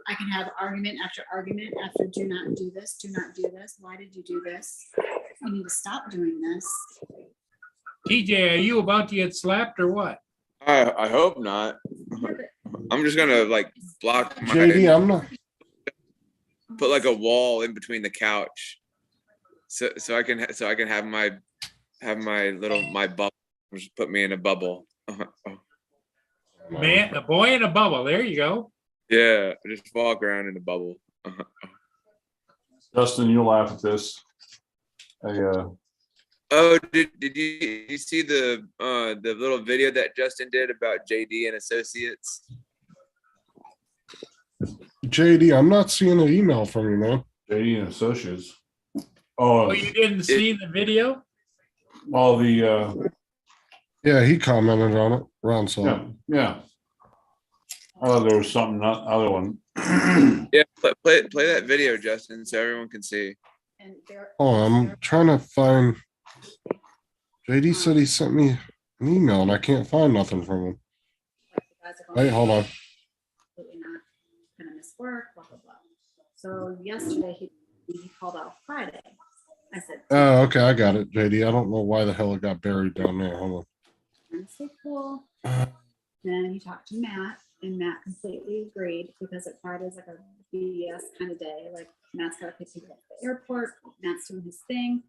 I can have argument after do not do this, do not do this. Why did you do this? You need to stop doing this. TJ, are you about to get slapped or what? I hope not. I'm just gonna like block my JD, I'm not. put like a wall in between the couch, so I can have my bubble. Just put me in a bubble. Man, a boy in a bubble. There you go. Yeah, just walk around in a bubble. Justin, you'll laugh at this. Oh, did you see the little video that Justin did about JD and Associates? JD, I'm not seeing an email from you, man. JD and Associates. Oh, Oh, you didn't see the video? well, Yeah, he commented on it. Ron saw yeah, it. yeah. I thought there was something, other one. Yeah, play that video, Justin, so everyone can see. And there. Oh, I'm trying to find. JD said he sent me an email and I can't find nothing from him. Wait, hold on. Absolutely not gonna miss work, blah, blah, blah. So yesterday he called out Friday. I said, Oh, okay, I got it, JD. I don't know why the hell it got buried down there. Hold I'm so cool. on. Then he talked to Matt, and Matt completely agreed because it Friday's like a BS kind of day. Like Matt's got to pick people up at the airport. Matt's doing his thing.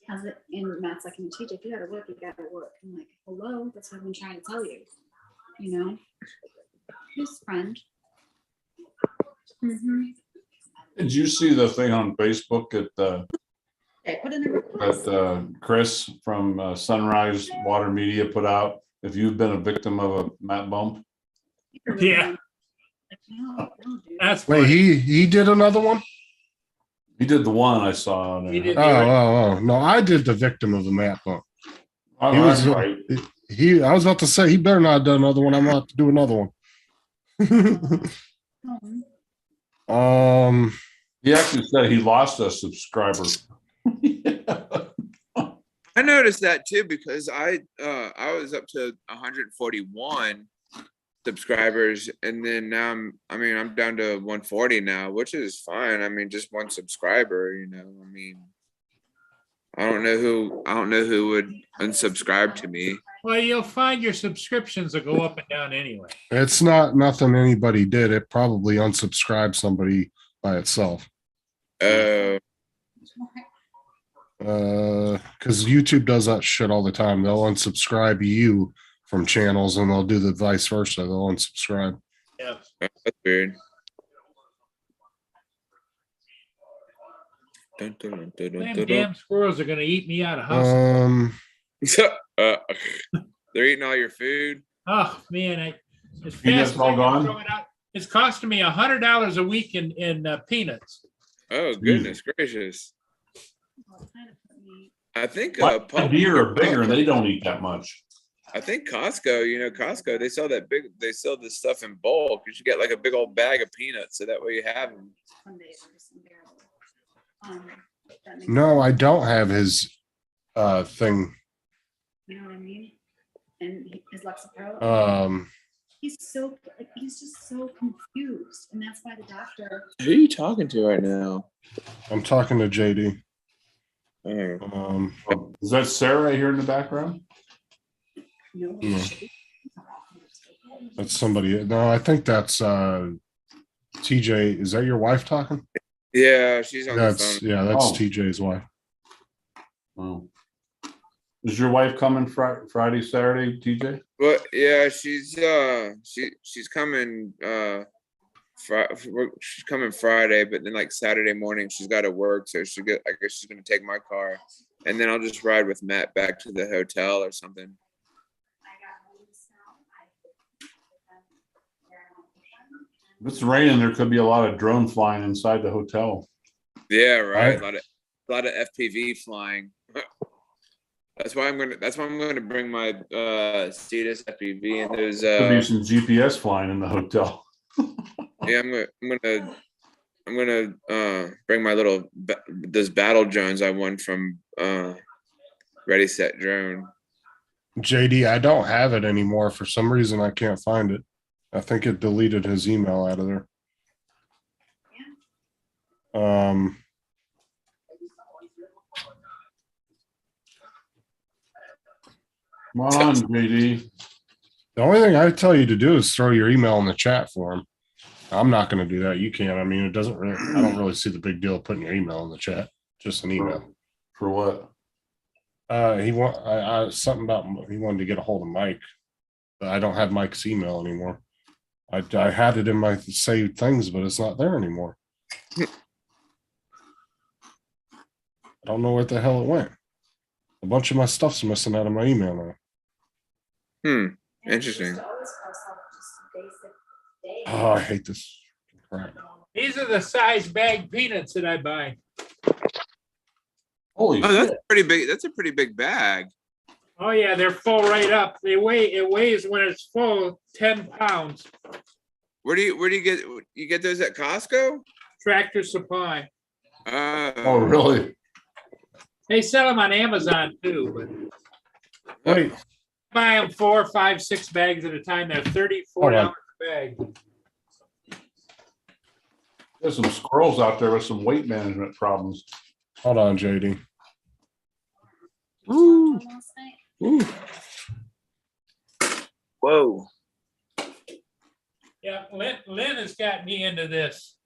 And Matt's like, TJ, if you gotta work, you gotta work. I'm like, hello, that's what I've been trying to tell you. You know, his friend. Did you see the thing on Facebook Okay, put in a request. that Chris from Sunrise Water Media put out? If you've been a victim of a mat bump, Yeah. Like, no, don't do that. That's Wait, funny. he did another one? he did the one I saw on He there. did. Oh. No, I did the victim of the mat bump. Oh, He was that's right. I was about to say he better not have done another one. I'm about to do another one. He actually said he lost a subscriber. I noticed that too because I was up to 141 subscribers, and then now I'm down to 140 now, which is fine. I mean, just one subscriber, you know. I mean, I don't know who would unsubscribe to me. Well, you'll find your subscriptions will go up and down anyway. It's not nothing anybody did. It probably unsubscribed somebody by itself. Because YouTube does that shit all the time. They'll unsubscribe you from channels and they'll do the vice versa. They'll unsubscribe. Yeah. That's weird. Them damn squirrels are gonna eat me out of house. They're eating all your food. Oh man, as Peanuts fast as all I can gone? throw it out, it's costing me $100 a week in peanuts. Oh goodness gracious! I think A deer are bigger and they don't eat that much. I think Costco, they sell this stuff in bulk. You should get like a big old bag of peanuts, so that way you have them. No, I don't have his thing. You know what I mean? And his Lexapro. He's just so confused, and that's why the doctor. Who are you talking to right now? I'm talking to JD. Oh. Is that Sarah right here in the background? No. Yeah. That's somebody. No, I think that's TJ. Is that your wife talking? Yeah, she's on the That's phone. that's Oh. TJ's wife. Oh. Is your wife coming Friday, Saturday, TJ? But yeah, she's coming. She's coming Friday, but then like Saturday morning she's got to work, so I guess she's gonna take my car, and then I'll just ride with Matt back to the hotel or something. If it's raining, there could be a lot of drone flying inside the hotel. Yeah, right. Right. A lot of FPV flying. That's why I'm gonna bring my Cetus FPV and those. Could be some GPS flying in the hotel. Yeah, I'm gonna bring my little those battle drones I won from Ready Set Drone. JD, I don't have it anymore. For some reason, I can't find it. I think it deleted his email out of there. Come on, JD. The only thing I tell you to do is throw your email in the chat for him. I'm not going to do that. You can. I mean, it doesn't really. I don't really see the big deal of putting your email in the chat. Just an email. For what? He something about he wanted to get a hold of Mike, but I don't have Mike's email anymore. I had it in my saved things, but it's not there anymore. I don't know where the hell it went. A bunch of my stuff's missing out of my email now. Hmm. Interesting. Oh, I hate this crap. These are the size bag peanuts that I buy. Holy Oh, shit. that's pretty big. That's a pretty big bag. Oh yeah, they're full right up. It weighs when it's full 10 pounds. Where do you get those at Costco? Tractor Supply. Oh, really? They sell them on Amazon too, but Wait, buy them 4, 5, 6 bags at a time. They're $34 Hold on. a bag. There's some squirrels out there with some weight management problems. hold on, JD. Ooh. Whoa. Yeah, Lynn has got me into this.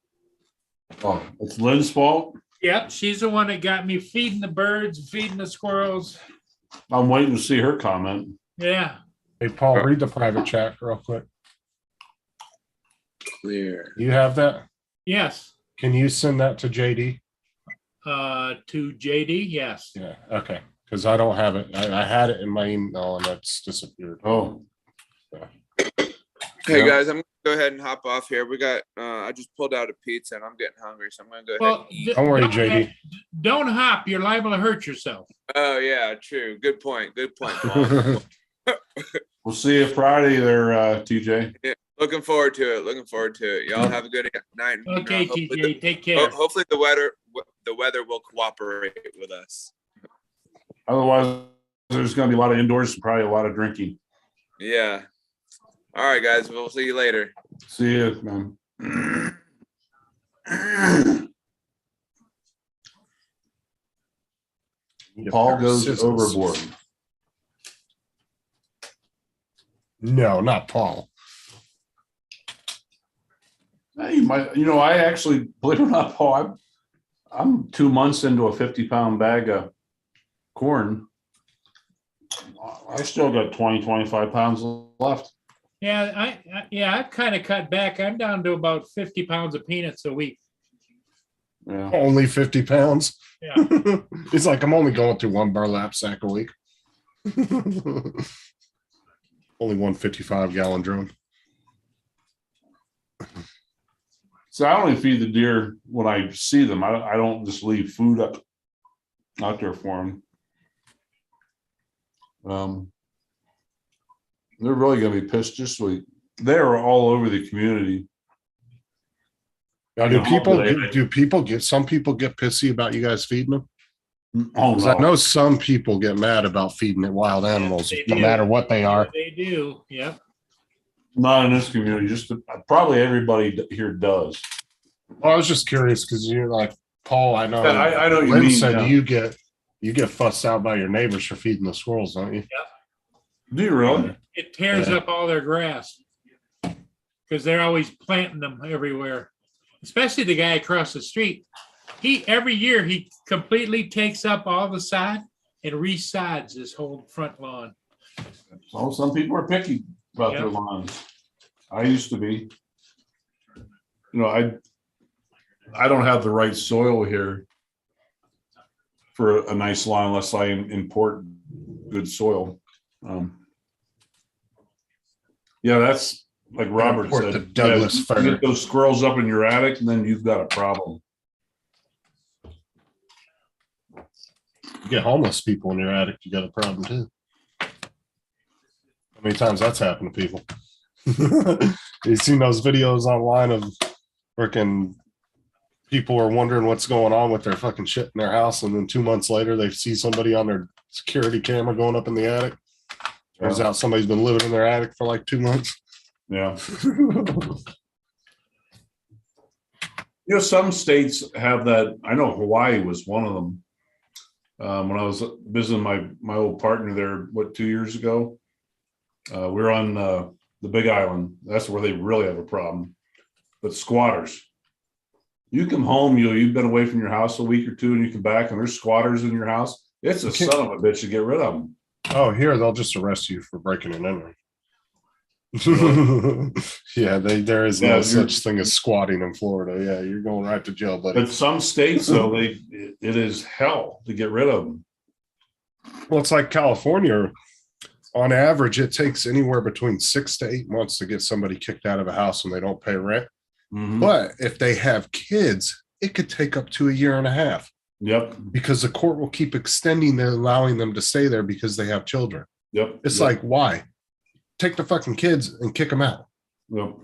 Oh, it's Lynn's fault. Yep, she's the one that got me feeding the birds, feeding the squirrels. I'm waiting to see her comment. Yeah. Hey, Paul, read the private chat real quick. Clear. You have that? Yes. Can you send that to JD? To JD, yes. Yeah. Okay. Because I don't have it. I had it in my email and it's disappeared. Oh, Hey Yeah. guys, I'm gonna go ahead and hop off here. We got I just pulled out a pizza and I'm getting hungry, so I'm gonna go ahead. Well, And eat. Don't worry, JD. Don't hop. You're liable to hurt yourself. Oh yeah, true. Good point. Good point, Paul. we'll see you Friday there, TJ. Looking forward to it. Looking forward to it. Y'all have a good night. and, Okay, hopefully TJ, take care. hopefully the weather will cooperate with us. Otherwise, there's going to be a lot of indoors and probably a lot of drinking. Yeah. All right, guys. We'll see you later. See you, man. Paul goes overboard. No, not Paul. Hey, I actually, believe it or not, Paul, I'm 2 months into a 50-pound bag of corn. I still got 20, 25 pounds left. Yeah, I've kind of cut back. I'm down to about 50 pounds of peanuts a week. Yeah. Only 50 pounds. Yeah. It's like I'm only going through one burlap sack a week. Only 155-gallon drum. So I only feed the deer when I see them. I don't just leave food out there for them. They're really going to be pissed this week. They're all over the community. Now, do people get some people get pissy about you guys feeding them? Oh, 'Cause no. I know some people get mad about feeding it wild animals, they no do. matter what they are. They do. Yep. Not in this community. Just probably everybody here does. Well, I was just curious because you're like Paul. I know. I know what you Lynn mean. said Yeah. you get fussed out by your neighbors for feeding the squirrels, don't you? Do you really? It tears up all their grass because they're always planting them everywhere. Especially the guy across the street. Every year he completely takes up all the sod and resods his whole front lawn. So some people are picky about Yeah. their lawns. I used to be. I don't have the right soil here for a nice lawn unless I import good soil. Yeah, that's like Robert Import said. the Douglas you fir. get those squirrels up in your attic, and then you've got a problem. You get homeless people in your attic, you got a problem too. How many times that's happened to people? You seen those videos online of freaking people are wondering what's going on with their fucking shit in their house, and then 2 months later they see somebody on their security camera going up in the attic. Turns out somebody's been living in their attic for like 2 months. Yeah. You know, some states have that. I know Hawaii was one of them. When I was visiting my old partner there, 2 years ago, we were on the Big Island. That's where they really have a problem. But squatters, you come home, you've been away from your house a week or two, and you come back, and there's squatters in your house. It's a son of a bitch to get rid of them. Oh, here they'll just arrest you for breaking and entering. Yeah, there is no such thing as squatting in Florida. Yeah, you're going right to jail, buddy. But some states, though, it is hell to get rid of them. Well, it's like California. On average, it takes anywhere between 6 to 8 months to get somebody kicked out of a house when they don't pay rent. Mhm. But if they have kids, it could take up to a year and a half Yep. because the court will keep extending and allowing them to stay there because they have children. Yep. It's Yep. like, why? Take the fucking kids and kick them out. Yep.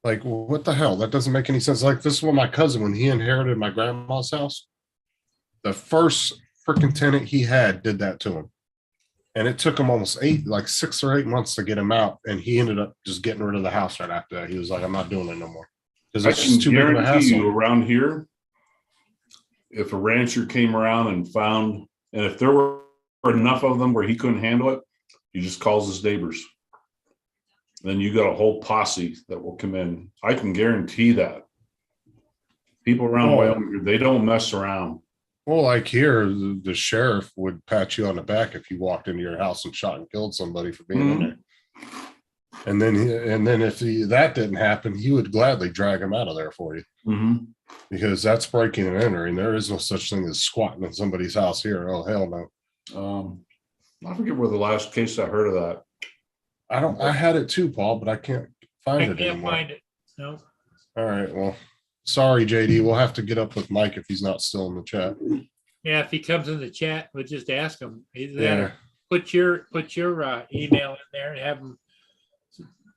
Like, what the hell? That doesn't make any sense. Like, this is what my cousin, when he inherited my grandma's house, the first freaking tenant he had did that to him. And it took him almost 6 or 8 months to get him out. And he ended up just getting rid of the house right after that. He was like, I'm not doing it no more. Because I it's can just too big of a guarantee you hassle. around here, if a rancher came around and found, and if there were enough of them where he couldn't handle it, he just calls his neighbors. Then you got a whole posse that will come in. I can guarantee that. People around Oh. Wyoming, they don't mess around. Well, like here, the sheriff would pat you on the back if you walked into your house and shot and killed somebody for being in there. And then if that didn't happen, he would gladly drag him out of there for you Mm-hmm. because that's breaking and entering. There is no such thing as squatting in somebody's house here. Oh, hell no. I forget where the last case I heard of that. I had it too, Paul, but I can't find I it can't anymore. find it. No. All right. Well, sorry, JD. We'll have to get up with Mike if he's not still in the chat. Yeah, if he comes in the chat, we'll just ask him. Either that Yeah. or put your email in there and have him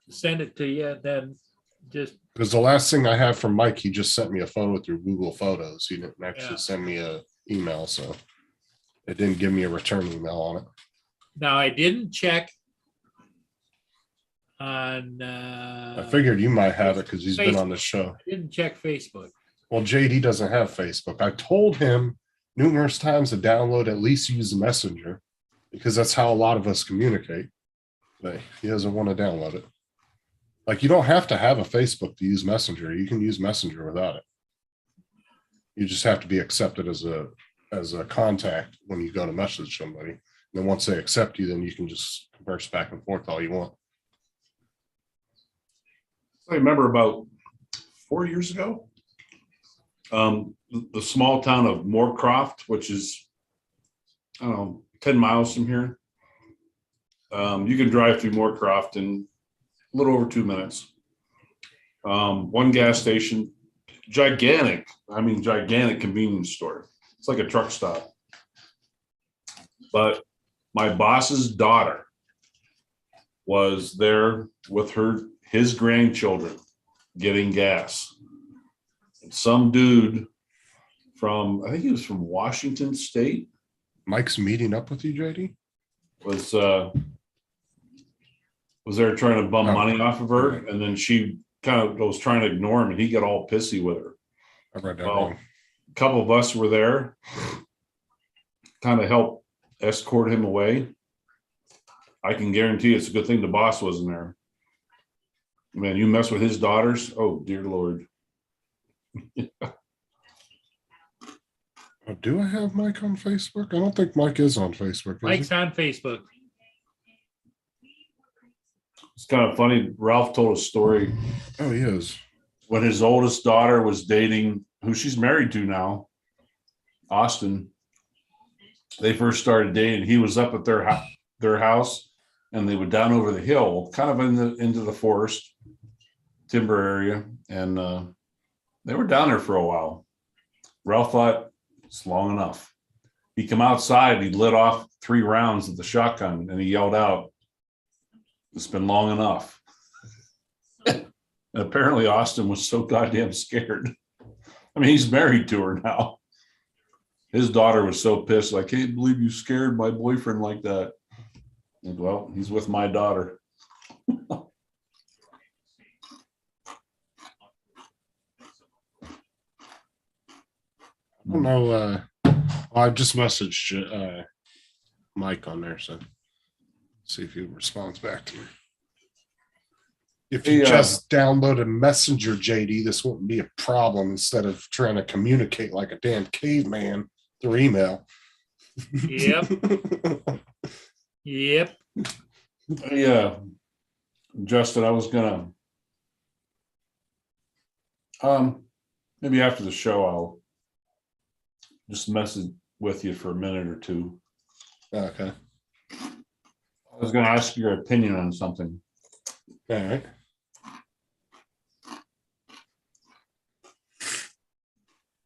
send it to you. And then just Because the last thing I have from Mike, he just sent me a photo through Google Photos. He didn't actually Yeah. send me a email, so it didn't give me a return email on it. now I didn't check on. I figured you might have it because he's been on the show. I didn't check Facebook. Well, JD doesn't have Facebook. I told him numerous times to download, at least use Messenger, because that's how a lot of us communicate. But he doesn't want to download it. Like, you don't have to have a Facebook to use Messenger. You can use Messenger without it. You just have to be accepted as a contact when you go to message somebody. And then once they accept you, then you can just converse back and forth all you want. I remember about 4 years ago, the small town of Moorcroft, which is, I don't know, 10 miles from here. You can drive through Moorcroft in a little over 2 minutes. One gas station, gigantic convenience store. It's like a truck stop. But my boss's daughter was there with his grandchildren getting gas. And some dude from, I think he was from Washington State, Mike's meeting up with you, JD? was there trying to bum Oh. money off of her, and then she kind of was trying to ignore him, and he got all pissy with her. I read that Well, wrong. a couple of us were there, kind of helped escort him away. I can guarantee it's a good thing the boss wasn't there. Man, you mess with his daughters, oh dear Lord. Do I have Mike on Facebook? I don't think Mike is on Facebook. Is Mike's he? on Facebook. It's kind of funny. Ralph told a story Oh, he is. when his oldest daughter was dating who she's married to now, Austin. They first started dating. He was up at their house, and they were down over the hill, kind of into the forest timber area, and they were down there for a while. Ralph thought it's long enough. He come outside, he lit off 3 rounds of the shotgun, and he yelled out, "It's been long enough." And apparently Austin was so goddamn scared. I mean, he's married to her now. His daughter was so pissed. I can't believe you scared my boyfriend like that. And, well, he's with my daughter. don't know. I just messaged Mike on there, so see if he responds back to me. If you Yeah. just downloaded Messenger, JD, this wouldn't be a problem instead of trying to communicate like a damn caveman through email. Yep. Yep. Yeah, Justin, I was gonna maybe after the show I'll just message with you for a minute or two. Okay. I was gonna ask your opinion on something. All right.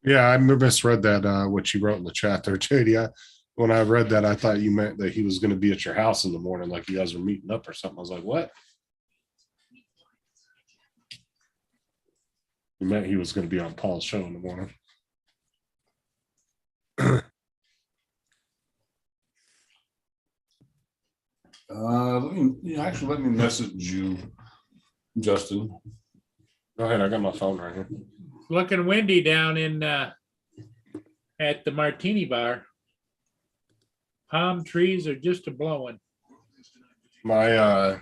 Yeah, I misread that, what you wrote in the chat there, JD. When I read that, I thought you meant that he was going to be at your house in the morning, like you guys were meeting up or something. I was like, what? You meant he was going to be on Paul's show in the morning. Let me message you, Justin. Go ahead, I got my phone right here. Looking windy down in at the Martini Bar. Palm trees are just a blowing. My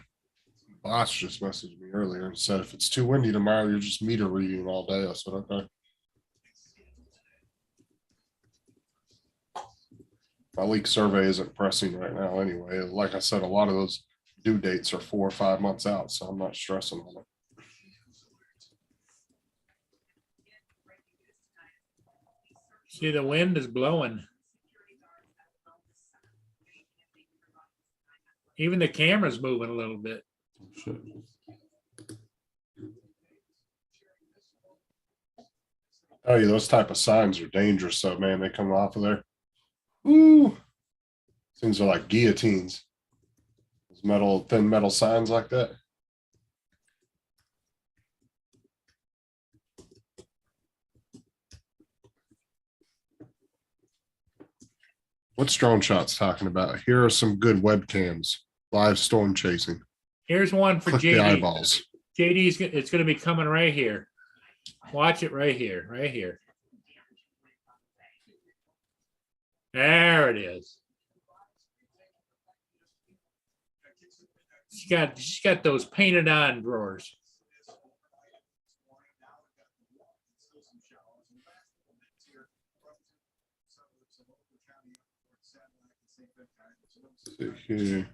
boss just messaged me earlier and said if it's too windy tomorrow, you're just meter reading all day. I said, okay. My leak survey isn't pressing right now anyway. Like I said, a lot of those due dates are 4 or 5 months out, so I'm not stressing on it. See, the wind is blowing. Even the camera's moving a little bit. Shit. Oh, yeah, those type of signs are dangerous, though, man. They come off of there. Ooh, things are like guillotines. Those metal, thin metal signs like that. What's Drone Shots talking about? Here are some good webcams. Live storm chasing. Here's one for Click the JD. eyeballs. JD's, it's going to be coming right here. Watch it right here, right here. There it is. She's got those painted on drawers. See here.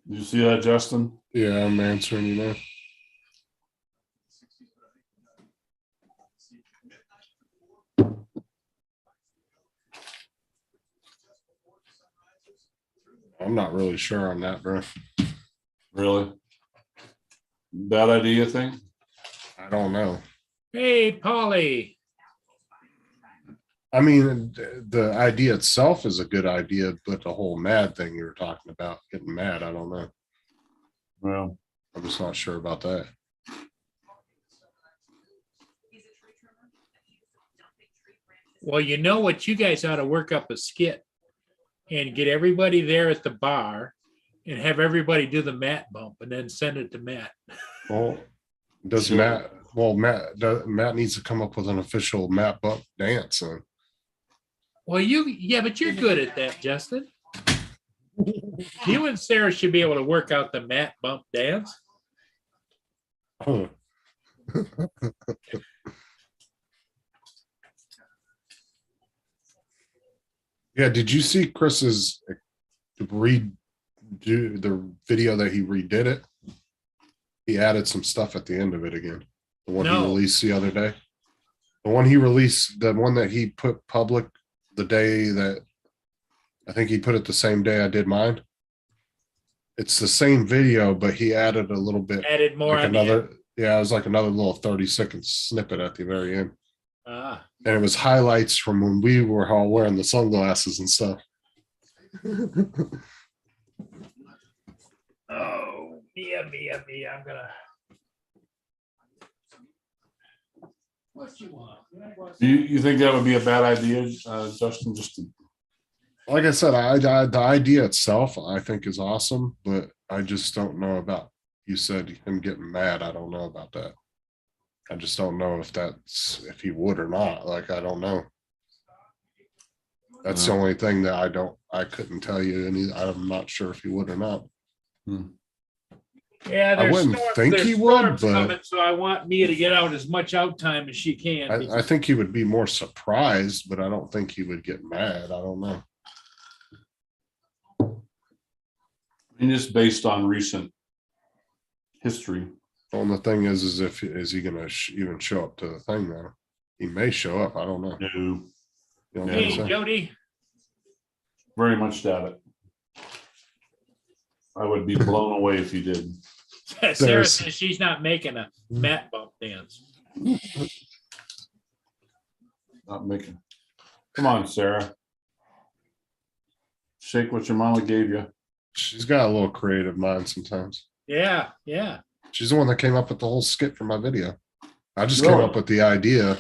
Did you see that, Justin? Yeah, I'm answering you now. I'm not really sure on that, bro. Really? Bad idea, you think? I don't know. Hey, Polly. I mean, the idea itself is a good idea, but the whole mad thing you were talking about, getting mad, I don't know. Well, I'm just not sure about that. Well, you know what? You guys ought to work up a skit and get everybody there at the bar and have everybody do the Matt bump and then send it to Matt. Well, does Sure. Matt needs to come up with an official Matt bump dance. Well, but you're good at that, Justin. You and Sarah should be able to work out the Matt bump dance. Huh. Yeah, did you see Chris's redo the video that he redid it? He added some stuff at the end of it again. The one he No. released the other day. The one he released, the one that he put public the day that I think he put it the same day I did mine. It's the same video, but he added a little bit. Added more Like on the end. another, yeah, it was like another little 30-second snippet at the very end. Ah, And it was highlights from when we were all wearing the sunglasses and stuff. oh, Mia. I'm gonna. What you want? you think that would be a bad idea, Justin? Just to like I said, the idea itself I think is awesome, but I just don't know about. You said him getting mad. I don't know about that. I just don't know if he would or not. Like I don't know. That's the only thing that I couldn't tell you. I'm not sure if he would or not. Yeah, I wouldn't think there's he would, storms but- coming, so I want Mia to get out as much out time as she can. I think he would be more surprised, but I don't think he would get mad. I don't know. And just based on recent history. The only thing is is he going to even show up to the thing though? He may show up. I don't know. No, You know what I'm Hey, saying? Jody, very much doubt it. I would be blown away if he did. Sarah There's- says she's not making a mat bump dance. Not making. Come on, Sarah. Shake what your mama gave you. She's got a little creative mind sometimes. Yeah, yeah. She's the one that came up with the whole skit for my video. I just came Really? up with the idea,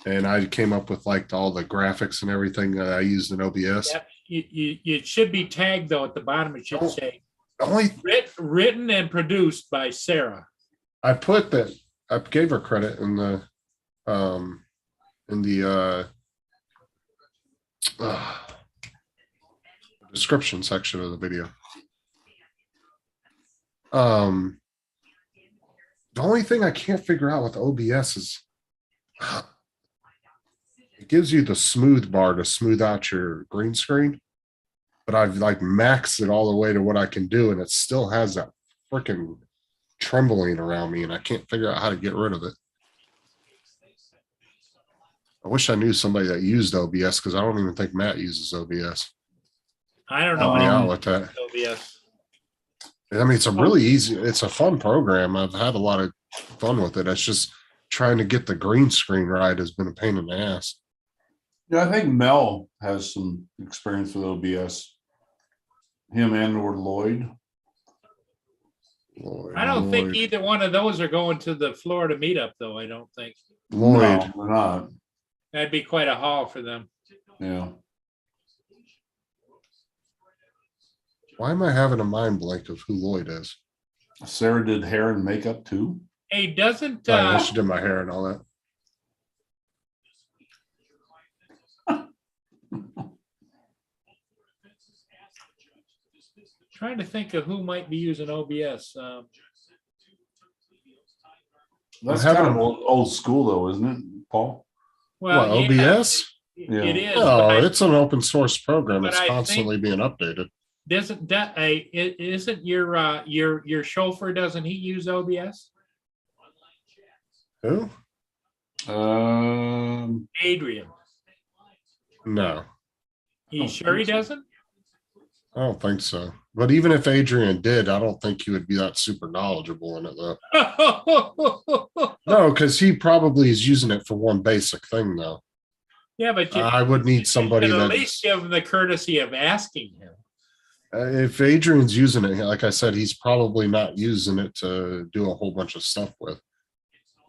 and I came up with like all the graphics and everything that I used in OBS. Yep. You should be tagged though at the bottom. It should Oh. say Only written and produced by Sarah. I put that I gave her credit in the description section of the video. The only thing I can't figure out with OBS is it gives you the smooth bar to smooth out your green screen, but I've like maxed it all the way to what I can do, and it still has that freaking trembling around me, and I can't figure out how to get rid of it. I wish I knew somebody that used OBS because I don't even think Matt uses OBS. I don't Help know. me out anything with that. about OBS. I mean, it's a really easy, it's a fun program. I've had a lot of fun with it. It's just trying to get the green screen right has been a pain in the ass. Yeah, I think Mel has some experience with OBS. Him and or Lloyd. Lloyd, I don't think Lloyd, either one of those are going to the Florida meetup though. I don't think. Lloyd. No, they're not. That'd be quite a haul for them. Yeah. Why am I having a mind blank of who Lloyd is? Sarah did hair and makeup too. Hey, doesn't I she did my hair and all that. trying to think of who might be using OBS. That's having kind of a- old school though, isn't it, Paul? Well, What, yeah, OBS? it is. Oh, but I- it's an open source program. but It's I think- constantly being updated. Doesn't that isn't your chauffeur? Doesn't he use OBS? Who? Adrian. No, You Oh, sure he so. doesn't? I don't think so. But even if Adrian did, I don't think he would be that super knowledgeable in it though. No, because he probably is using it for one basic thing though. Yeah, but you, I would need somebody you could at that least give him the courtesy of asking him. if Adrian's using it, like I said, he's probably not using it to do a whole bunch of stuff with.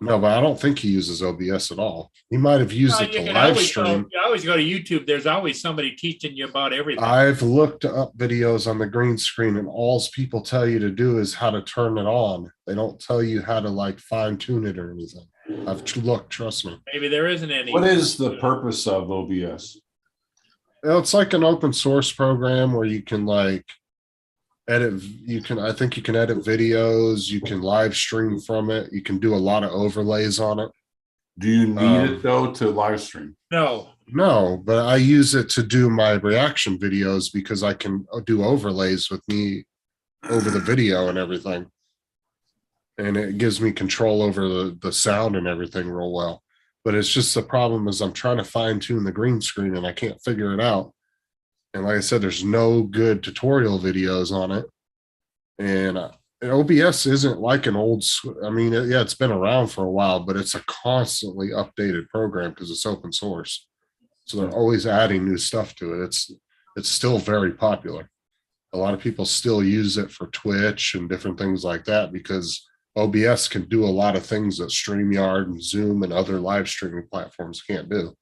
No, but I don't think he uses OBS at all. He might have used Well, it you to can live always go, stream. you always go to YouTube. There's always somebody teaching you about everything. I've looked up videos on the green screen, and all people tell you to do is how to turn it on. They don't tell you how to like fine tune it or anything. I've looked, trust me. Maybe there isn't any. What is the purpose of OBS? It's like an open source program where you can like edit. I think you can edit videos. You can live stream from it. You can do a lot of overlays on it. Do you need Um, it though to live stream? No. No, but I use it to do my reaction videos because I can do overlays with me over the video and everything. And it gives me control over the sound and everything real well. But it's just the problem is I'm trying to fine tune the green screen and I can't figure it out. And like I said, there's no good tutorial videos on it. And OBS isn't like an I mean, yeah, it's been around for a while, but it's a constantly updated program because it's open source. So they're always adding new stuff to it. It's still very popular. A lot of people still use it for Twitch and different things like that because OBS can do a lot of things that StreamYard and Zoom and other live streaming platforms can't do.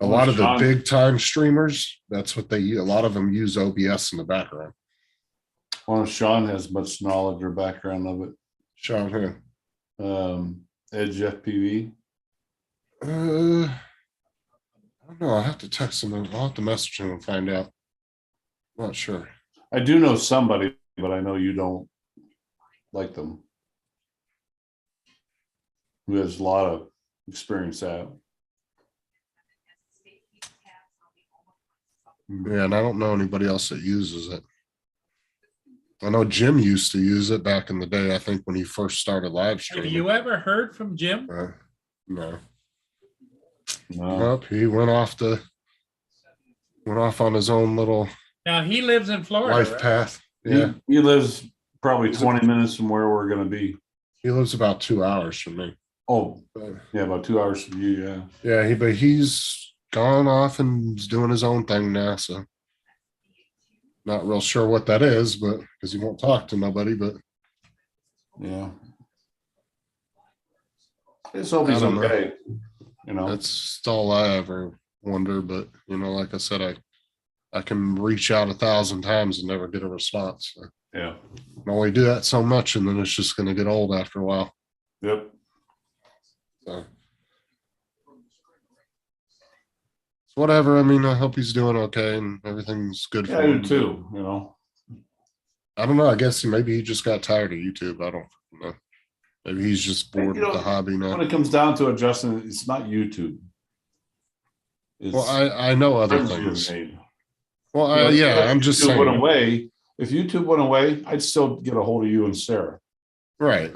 A lot of the Sean- big time streamers, that's what they use. A lot of them use OBS in the background. Well, Sean has much knowledge or background of it. Sean here. Edge FPV. I don't know. I'll have to text him. I'll have to message him and find out. Not sure. I do know somebody, but I know you don't like them. Who has a lot of experience at. Yeah, and I don't know anybody else that uses it. I know Jim used to use it back in the day, I think when he first started live Have streaming. you ever heard from Jim? No. No. Nope, he went off on his own little Now, he lives in Florida, life right? path. Yeah. He lives probably 20 minutes from where we're gonna be. He lives about 2 hours from me. Oh, But, yeah, about 2 hours from you, yeah. yeah, but he's gone off and is doing his own thing now, so not real sure what that is, but because he won't talk to nobody, but Yeah. It's hope he's I don't know. okay. You know, that's all I ever wonder. But like I said, I can reach out 1,000 times and never get a response. So I yeah. can only do that so much, and then it's just going to get old after a while. Yep. So it's whatever. I mean, I hope he's doing okay and everything's good Yeah, for I do him. too, you know. I don't know. I guess maybe he just got tired of YouTube. I don't know. Maybe he's just bored You with know, the hobby now. When it comes down to it, Justin, it's not YouTube. It's Well, I know other friends you've things. made. Well, You know, yeah, if I'm just YouTube went saying. away. If YouTube went away, I'd still get a hold of you and Sarah. Right.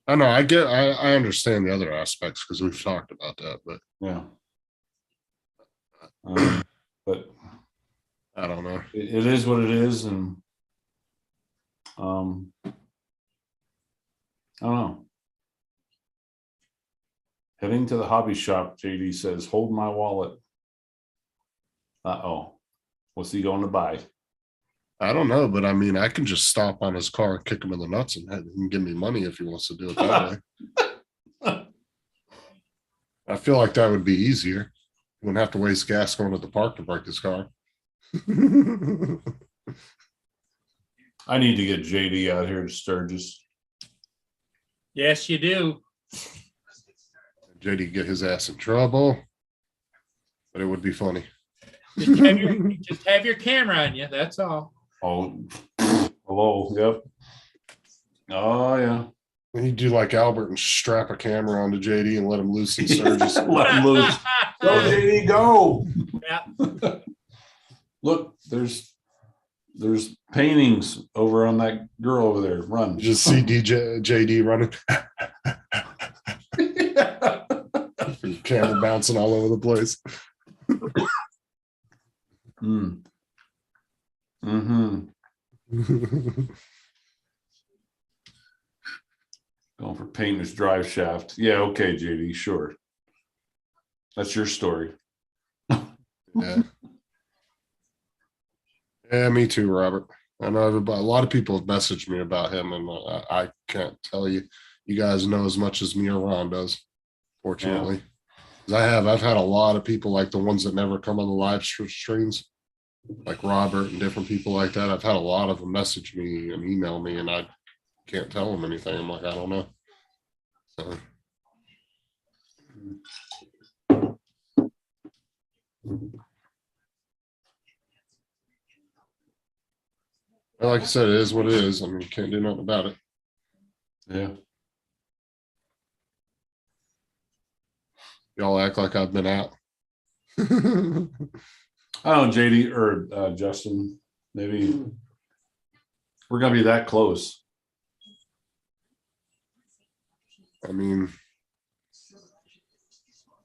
I know. I understand the other aspects because we've talked about that, but Yeah. But I don't know. it is what it is, and I don't know. Heading to the hobby shop, JD says, hold my wallet. Uh-oh. What's he going to buy? I don't know, but I mean, I can just stop on his car and kick him in the nuts and have him give me money if he wants to do it that way. I feel like that would be easier. Wouldn't have to waste gas going to the park to break his car. I need to get JD out here to Sturgis. Yes, you do. JD get his ass in trouble, but it would be funny. Just have your camera on you, that's all. Oh, hello. Yep. Oh, yeah. You do like Albert and strap a camera onto JD and let him loose in Sturgis. Let him loose. Go, JD, go. Yeah. Look, there's paintings over on that girl over there. Run. You just see JD running, camera bouncing all over the place. Mm. Mm-hmm. Going for painter's drive shaft. Yeah, okay, JD, sure. That's your story. Yeah. Yeah, me too, Robert. I know a lot of people have messaged me about him, and I can't tell you. You guys know as much as me or Ron does, fortunately. 'Cause I've had a lot of people, like the ones that never come on the live streams, like Robert and different people like that. I've had a lot of them message me and email me, and I can't tell them anything. I'm like, I don't know. So. Well, like I said, it is what it is. I mean, you can't do nothing about it. Yeah. Y'all act like I've been out. I don't know, JD or Justin, maybe we're gonna be that close. I mean,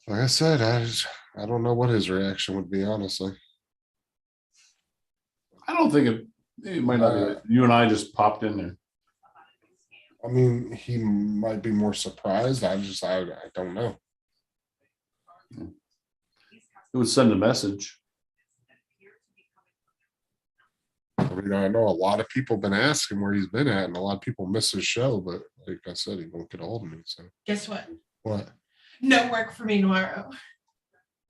like I said, I don't know what his reaction would be, honestly. I don't think it might not be. You and I just popped in there. I mean, he might be more surprised. I don't know. It would send a message. I mean, I know a lot of people been asking where he's been at, and a lot of people miss his show, but like I said, he won't get a hold of me. So Guess what? what? No work for me tomorrow.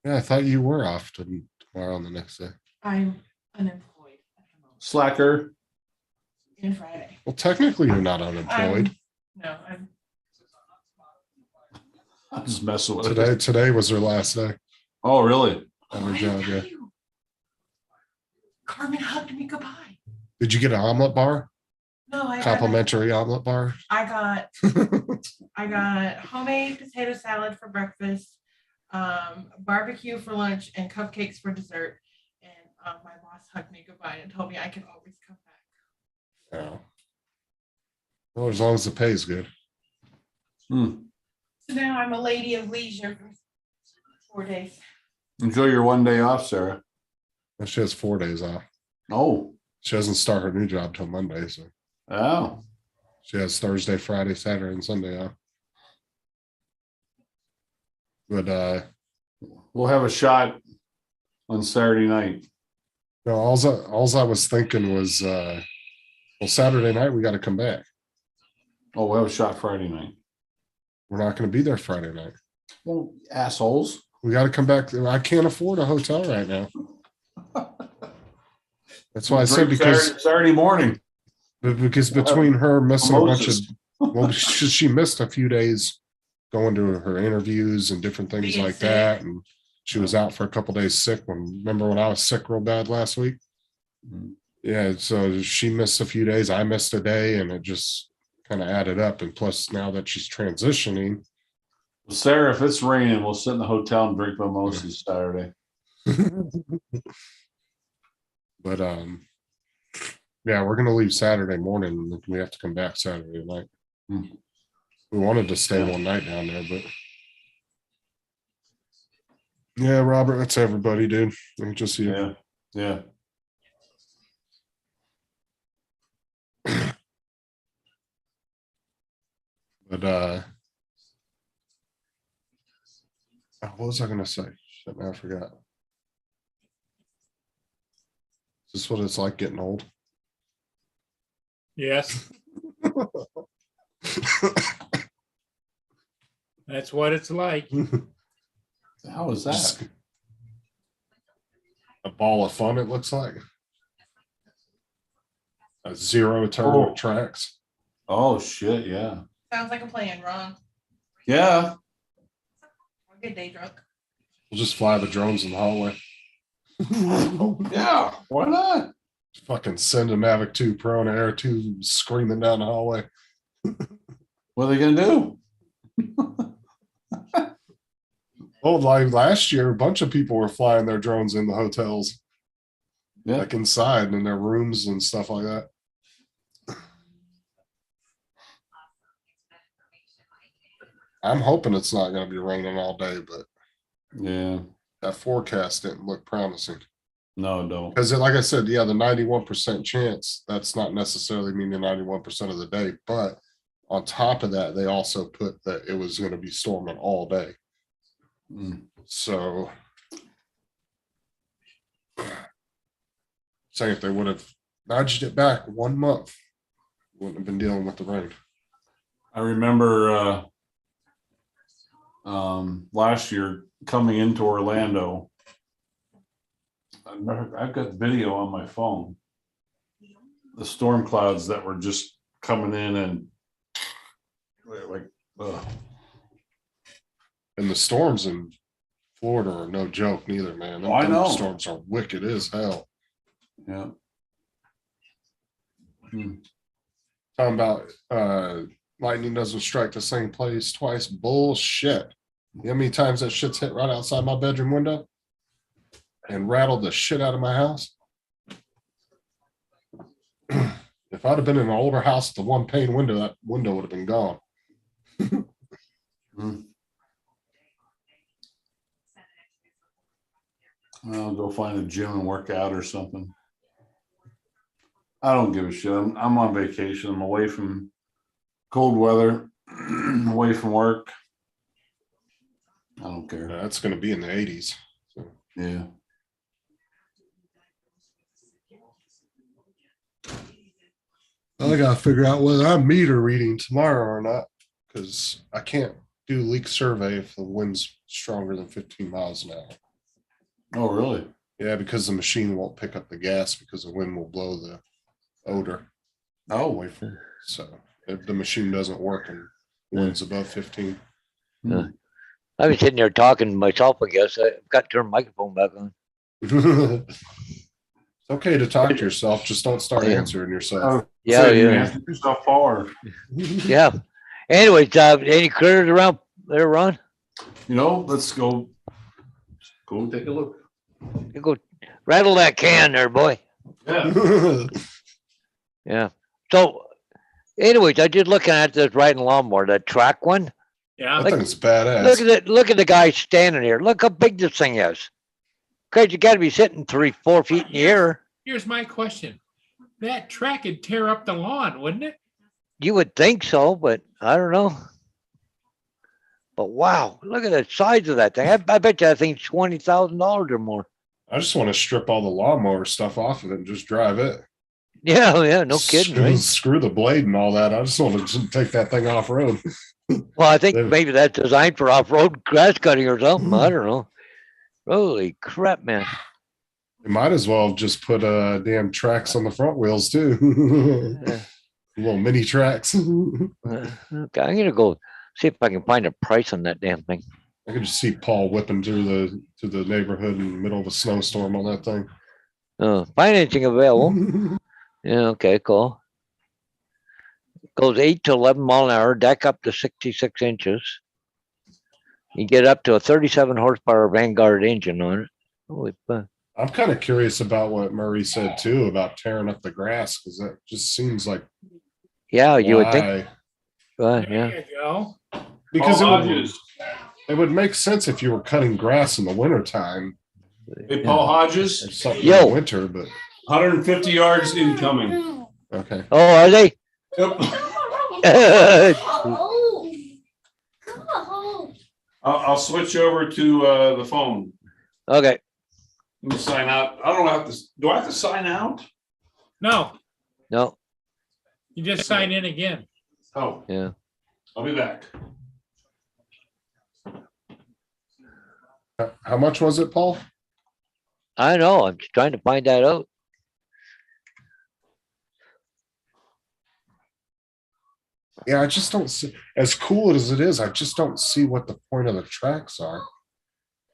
Yeah, I thought you were off tomorrow and the next day. I'm unemployed at the moment. Slacker. And Friday. Well, technically, you're not unemployed. No, I'm. I'm just messing with Today, it. today was her last day Oh, really? on her I job. tell Yeah. you, Carmen hugged me goodbye. Did you get an omelet bar? No, Complimentary omelet bar? I got homemade potato salad for breakfast, barbecue for lunch, and cupcakes for dessert. And my boss hugged me goodbye and told me I could always come back. Yeah. Well, as long as the pay is good. Hmm. So now I'm a lady of leisure for 4 days. Enjoy your 1 day off, Sarah. And she has 4 days off. Oh, She doesn't start her new job till Monday, so oh, she has Thursday, Friday, Saturday, and Sunday off. But we'll have a shot on Saturday night. no, alls I was thinking was well, Saturday night we got to come back. Oh, we'll have a shot Friday night. We're not going to be there Friday night. Well, assholes. We got to come back. I can't afford a hotel right now. That's why I said Drink because Saturday morning. between her missing a bunch of Mimosas. well, she missed a few days going to her interviews and different things Being like sick. that, and she was out for a couple days sick. Remember when I was sick real bad last week? Mhm. Yeah, so she missed a few days. I missed a day, and it just kind of added up. And plus, now that she's transitioning, Sarah, if it's raining, we'll sit in the hotel and drink mimosas Saturday. but yeah, we're gonna leave Saturday morning. And we have to come back Saturday night. Hmm. We wanted to stay one night down there, but yeah, Robert, that's everybody, dude. Just you. Yeah, yeah. But what was I gonna say? Shit, now I forgot. Is this what it's like getting old? Yes, that's what it's like. How is that? Just a ball of fun, it looks like. A zero turn Oh. tracks. Oh, shit, yeah. Sounds like a plan, Ron. Yeah. A good day drunk. We'll just fly the drones in the hallway. Yeah, why not? Fucking send a Mavic 2 Pro and Air 2 screaming down the hallway. What are they gonna do? Oh, like last year, a bunch of people were flying their drones in the hotels, Yeah. like inside in their rooms and stuff like that. I'm hoping it's not going to be raining all day, but Yeah. that forecast didn't look promising. No, don't. Because, like I said, yeah, the 91% chance, that's not necessarily meaning 91% of the day. But on top of that, they also put that it was going to be storming all day. Mm. So, saying if they would have nudged it back 1 month, wouldn't have been dealing with the rain. I remember last year coming into Orlando. I've got video on my phone. The storm clouds that were just coming in and like, ugh. And the storms in Florida are no joke neither, man. Oh, I know. Storms are wicked as hell. Yeah. Hmm. Talking about lightning doesn't strike the same place twice. Bullshit. You know how many times that shit's hit right outside my bedroom window and rattled the shit out of my house? If I'd have been in an older house with the one pane window, that window would have been gone. I'll go find a gym and work out or something. I don't give a shit. I'm on vacation. I'm away from cold weather, away from work. I don't care. That's going to be in the 80s. So. Yeah. I got to figure out whether I'm meter reading tomorrow or not, because I can't do leak survey if the wind's stronger than 15 miles an hour. Oh, really? Yeah, because the machine won't pick up the gas because the wind will blow the odor Oh, away from it. So if the machine doesn't work and winds above 15. hmm. I was sitting there talking to myself, I guess. I got to turn microphone back on. It's okay to talk to yourself, just don't start Yeah. answering yourself. Oh, Yeah, say, you yeah. answered yourself, Paul, or, Yeah. Anyways, any critters around there, Ron? let's go and take a look. You go rattle that can there, boy. Yeah. Yeah. So, anyways, I just looking at this riding lawnmower, that track one. Yeah. I think it's badass. Look at it. Look at the guy standing here. Look how big this thing is. Cause you got to be sitting 3-4 feet in the air. Here's my question. That track would tear up the lawn, wouldn't it? You would think so, but I don't know. But wow, look at the size of that thing. I bet you that thing's $20,000 or more. I just want to strip all the lawnmower stuff off of it and just drive it. Yeah, yeah, no kidding, right? Screw the blade and all that. I just want to take that thing off road. Well, I think They- maybe that's designed for off-road grass cutting or something. I don't know. Holy crap, man. You might as well have just put damn tracks on the front wheels too. Yeah. Little mini tracks. I Okay, I'm gonna go see if I can find a price on that damn thing. could just see Paul whipping through the neighborhood in the middle of a snowstorm on that thing. Financing available. Yeah, okay, cool. Goes 8 to 11 mile an hour, deck up to 66 inches. You get up to a 37 horsepower Vanguard engine on it. Holy fuck. I'm kind of curious about what Murray said too about tearing up the grass because that just seems like Yeah, you would think. why? There Yeah. you go. Because Paul it would, Hodges. it would make sense if you were cutting grass in the wintertime Hey, Paul or Hodges, something Yo. in the winter, but 150 yards incoming. okay. Oh, are they? Yep. I'll switch over to the phone. Okay. Let me sign out. I don't have to. Do I have to sign out? No, No. you just sign in again. Oh, Yeah. I'll be back. How much was it, Paul? I know. I'm just trying to find that out. Yeah, I just don't see, as cool as it is, I just don't see what the point of the tracks are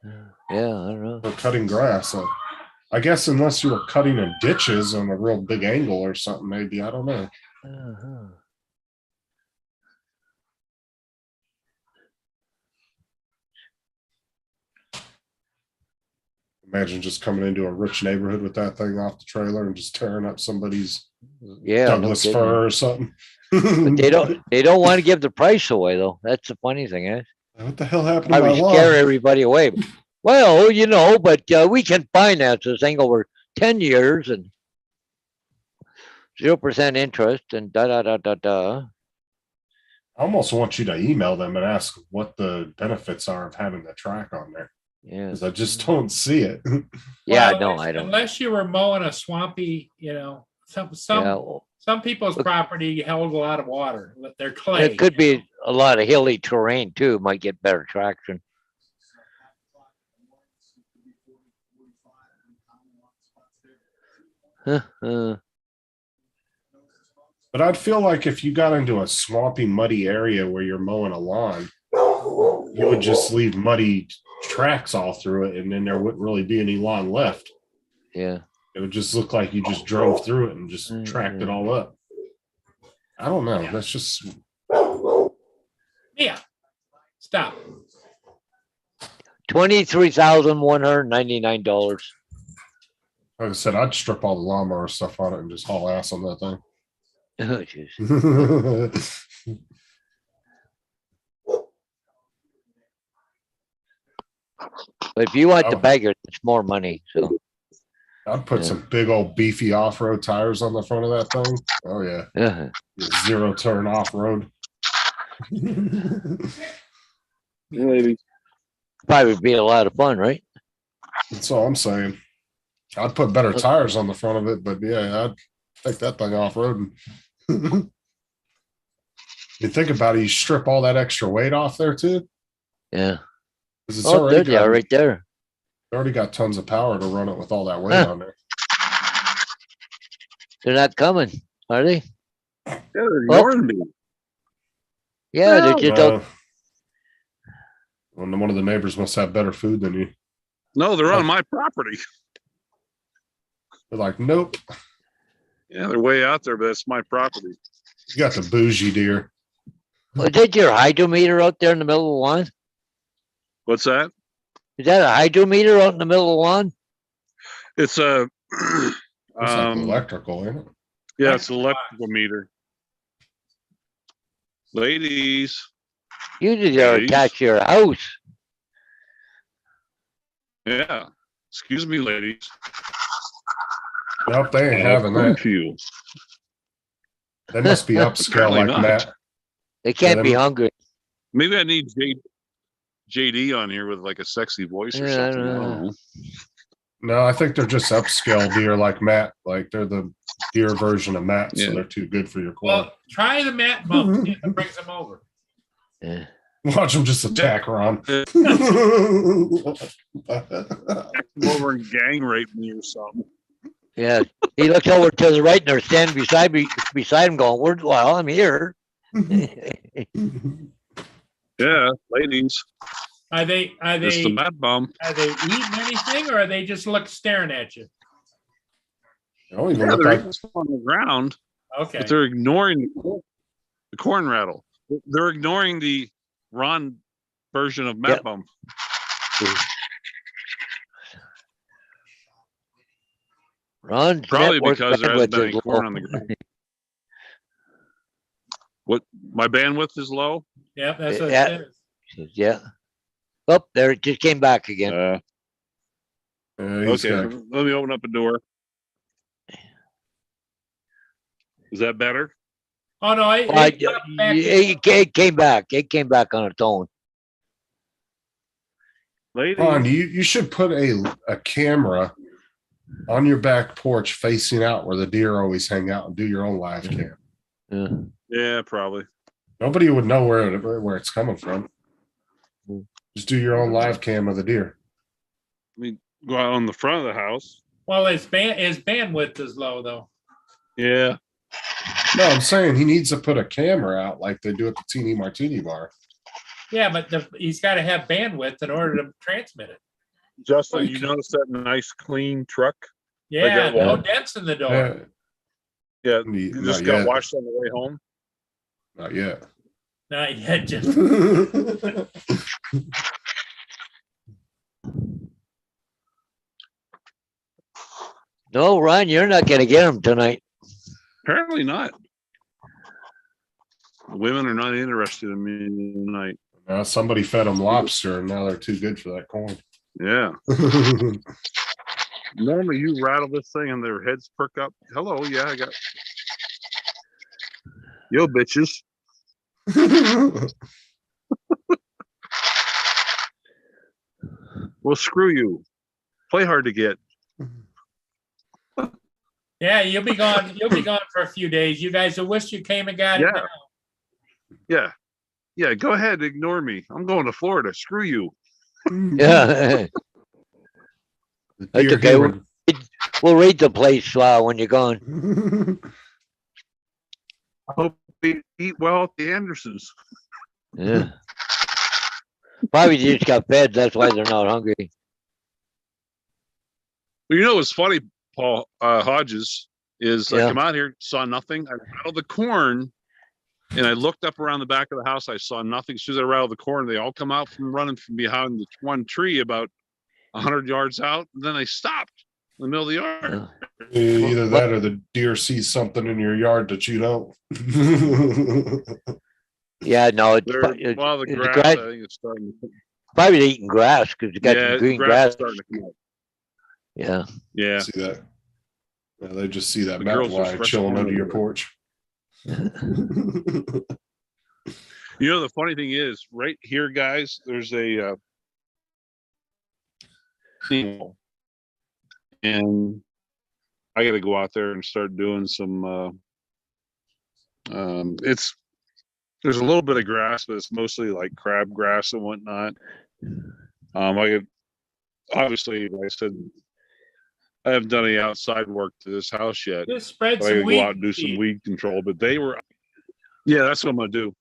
Yeah, I don't know. for cutting grass. I guess unless you were cutting in ditches on a real big angle or something, maybe, I don't know. Uh-huh. Imagine just coming into a rich neighborhood with that thing off the trailer and just tearing up somebody's Yeah, no Douglas kidding. fir or something. But they don't want to give the price away though. That's the funny thing, eh? What the hell happened to I my would lawn? scare everybody away. Well, but we can finance this thing over 10 years and 0% interest and da da da da da. I almost want you to email them and ask what the benefits are of having the track on there Yeah. because I just don't see it. Yeah, Well, no, unless- I don't. Unless you were mowing a swampy, some Yeah, well, people's Look- property held a lot of water. They're clay. it could be a lot of hilly terrain too. Might get better traction. Uh, But I'd feel like if you got into a swampy, muddy area where you're mowing a lawn, you would just leave muddy tracks all through it, and then there wouldn't really be any lawn left. yeah. It would just look like you just drove through it and just tracked it all up. I don't know. That's just Yeah. Stop. $23,199. like I said. I'd strip all the lawnmower stuff on it and just haul ass on that thing. Oh, jeez. But if you want the Oh. bagger, it's more money. So I'd put Yeah. some big old beefy off-road tires on the front of that thing. Oh yeah, yeah. zero turn off-road. Probably be a lot of fun, right? That's all I'm saying. I'd put better tires on the front of it, but yeah, I'd take that thing off-road. You think about it, you strip all that extra weight off there too. Yeah. 'Cause it's Oh, already there they are got, right there. They already got tons of power to run it with all that weight Huh. on there. They're not coming, are they? Yeah, they're Well- ignoring me. Yeah, they Well, just don't. One of the neighbors must have better food than you. No, they're on my property. They're like, nope, Yeah, they're way out there, but it's my property. you got the bougie deer. Was that your hydrometer out there in the middle of the lawn? What's that? Is that a hydrometer out in the middle of the lawn? It's a It's like electrical, ain't it? yeah, it's an electrical meter. Ladies, Usually they're Ladies. attached to your house. yeah. Excuse me, ladies. Nope, they I ain't have having food that. for you. They must be upscale Apparently like not. Matt. They can't be them- hungry. Maybe I need JD on here with like a sexy voice or Yeah, I something. I don't don't know. No, I think they're just upscale deer like Matt. Like they're the deer version of Matt, so Yeah. they're too good for your corn. Well, try the mat bump, see if it brings them over. Yeah. Watch them just attack Ron. Come over and gang rape me or something. Yeah. He looks over to the right and they're standing beside him going, well, I'm here. Yeah, ladies. Are they It's the Matt bum. eating anything or are they just staring at you? They don't even Yeah, look they're like eating on the ground, Okay. but they're ignoring the corn rattle. They're ignoring the Ron version of Matt Yep. bum. Ron's Probably network because there hasn't bandwidth been is any corn low. on the ground. What, my bandwidth is low? Yeah, that's what Yeah. it says. Yeah. Oh, there it just came back again. he's Okay, got- let me open up a door. Is that better? Oh, no, it Well, got back. it came back. It came back on its own. Ladies, Ron, you should put a camera on your back porch facing out where the deer always hang out and do your own live cam. Yeah. yeah, probably. Nobody would know where it's coming from. Mm. Just do your own live cam of the deer. Go out on the front of the house. Well, his bandwidth is low though. Yeah. No, I'm saying he needs to put a camera out like they do at the Teeny Martini Bar. Yeah, but he's got to have bandwidth in order to transmit it. Justin, you notice that nice clean truck? Yeah, got no one. dents in the door. Yeah, Not you just got yet. washed on the way home. Not yet. Not yet, just No, Ron, you're not gonna get him tonight. Apparently not. Women are not interested in me tonight. Now somebody fed them lobster and now they're too good for that corn. Yeah. Normally you rattle this thing and their heads perk up. Hello, yeah, I got yo bitches. Well, screw you. Play hard to get. yeah, you'll be gone. You'll be gone for a few days. You guys will wish you came and got it. Yeah. now. Yeah. Yeah, go ahead, ignore me. I'm going to Florida. Screw you. Yeah. The That's deer okay. here We'll read the place when you're gone. would- I hope they eat well at the Andersons. Yeah. Probably just got fed. That's why they're not hungry. Well, you know what's funny, Paul Hodges, is I Yeah. come out here, saw nothing. I rattled the corn and I looked up around the back of the house. I saw nothing. As soon as I rattled the corn, they all come out from running from behind the one tree about 100 yards out. And then they stopped in the middle of the yard. Yeah. Either that or the deer sees something in your yard that you don't. Yeah, no, it's, Well, the it's grass, grass- I think it's starting to, probably eating grass because it's got yeah, some the green grass grass. is starting to come up. Yeah. Yeah. See that? Yeah, they just see that The mountain girls are lion fresh chilling corn under your over porch. You know, the funny thing is, right here, guys, there's a and I got to go out there and start doing some. There's a little bit of grass, but it's mostly like crabgrass and whatnot. obviously, like I said, I haven't done any outside work to this house yet. Just spread But I some gotta go out and do weed some seed. weed control. But they were, yeah, that's what I'm gonna do.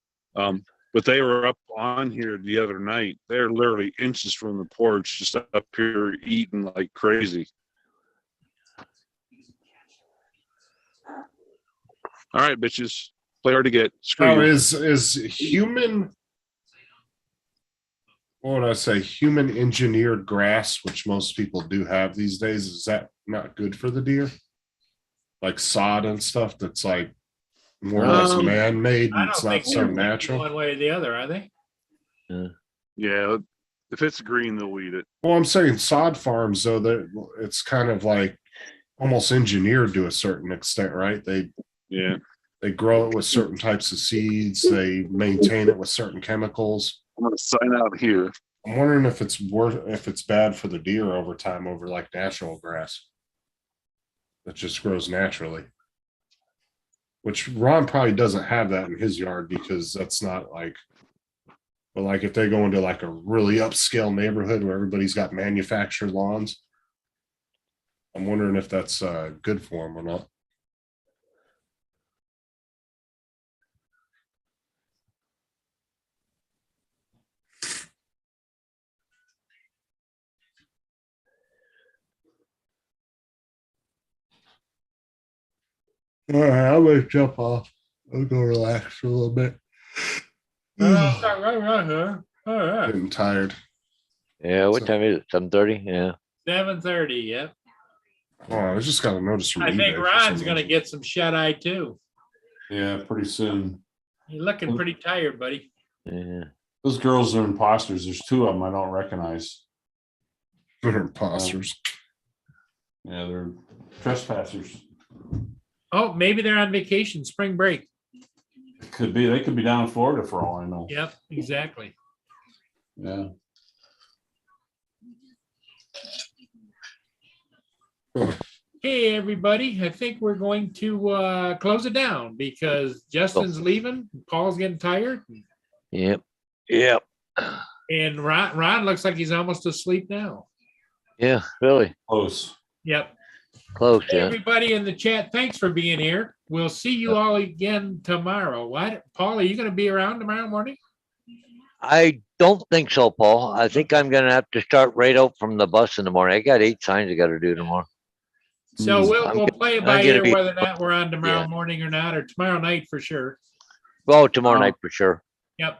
But they were up on here the other night. They're literally inches from the porch, just up here eating like crazy. All right, bitches, play hard to get. Screw Oh, you. is human, what would I say, human engineered grass, which most people do have these days, is that not good for the deer? Like sod and stuff that's like more or less man-made I and it's don't not think so they're thinking natural. one way or the other, are they? Yeah, if it's green, they'll eat it. Well, I'm saying sod farms, though, that it's kind of like almost engineered to a certain extent, right? Yeah, They grow it with certain types of seeds, they maintain it with certain chemicals. I'm gonna sign out here. I'm wondering if it's bad for the deer over time over like natural grass that just grows naturally. Which Ron probably doesn't have that in his yard because that's not like, but like if they go into like a really upscale neighborhood where everybody's got manufactured lawns, I'm wondering if that's good for them or not. All right, I'll let you jump off. I'll go relax for a little bit. All right. Getting tired. Yeah, what So- time is it? 7:30? Yeah. 7:30, yep. Oh, I just got a notice from I eBay think for Ron's some gonna reason. get some shut eye too. Yeah, pretty soon. You're looking pretty tired, buddy. Yeah. Those girls are imposters. There's two of them I don't recognize. They're imposters. Yeah, they're trespassers. Oh, maybe they're on vacation, spring break. Could be. They could be down in Florida for all I know. Yep, exactly. Yeah. Hey, everybody, I think we're going to close it down because Justin's leaving, Paul's getting tired, Yep. Yep. and Ron looks like he's almost asleep now. Yeah, really. Close. Yep. Close, Hey, yeah. everybody in the chat, thanks for being here. We'll see you all again tomorrow. What, Paul, are you going to be around tomorrow morning? I don't think so, Paul. I think I'm gonna have to start right out from the bus in the morning. I got 8 signs I gotta do tomorrow. So Hmm. we'll I'm play it I'm by gonna ear be- whether or not we're on tomorrow Yeah. morning or not, or tomorrow night for sure. Well, tomorrow Oh. night for sure. Yep.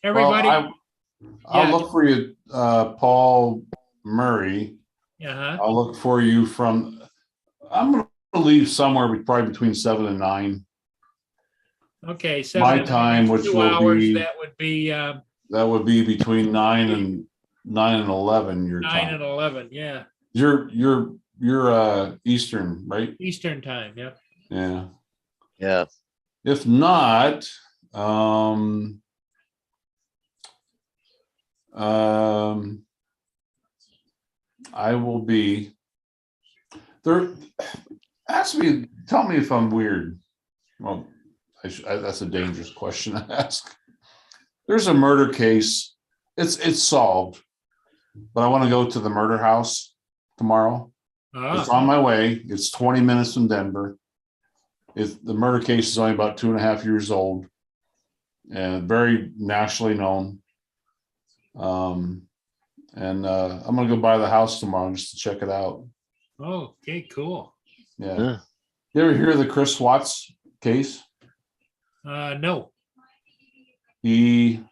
Well, Everybody, I'll Yeah. look for you, Paul Murray. uh-huh. I'll look for you from, I'm gonna leave somewhere probably between 7 and 9. Okay. My 7 time, which 2 will hours, be, that would be that would be between 9 and 11 your 9 and time. 11. Yeah. You're Eastern, right? Eastern time. Yep. Yeah. Yeah. If not, I will be there. Tell me if I'm weird. Well, that's a dangerous question to ask. There's a murder case. It's solved, but I want to go to the murder house tomorrow. It's Ah, on my way. It's 20 minutes from Denver. The murder case is only about 2.5 years old and very nationally known. And I'm gonna go by the house tomorrow just to check it out. okay, cool. Yeah. Huh. You ever hear of the Chris Watts case? No. He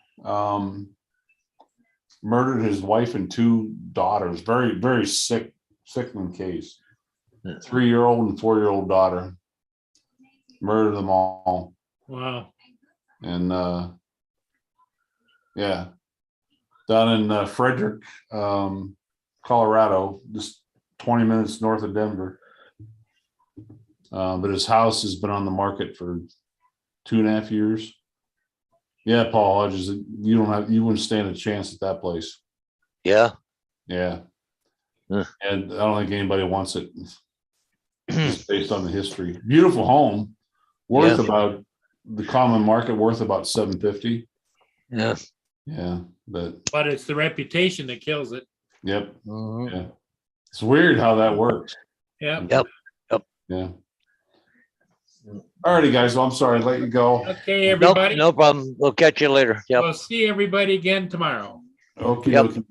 murdered his wife and 2 daughters. Very, very sickening case. Yeah. 3-year-old and 4-year-old daughter. Murdered them all. Wow. And yeah, down in Frederick, Colorado, just 20 minutes north of Denver. But his house has been on the market for 2.5 years. Yeah, Paul Hodges, you wouldn't stand a chance at that place. Yeah. Yeah. Huh. And I don't think anybody wants it just based on the history. Beautiful home, worth Yeah. about the common market worth about $750. Yeah. Yeah, but But it's the reputation that kills it. Yep. Mhm. Yeah. It's weird how that works. Yeah. Yep. Yeah. Alrighty, guys. Well, I'm sorry. Let you go. Okay, Nope, everybody. no problem. We'll catch you later. Yep. We'll see everybody again tomorrow. Okay. Yep. Okay.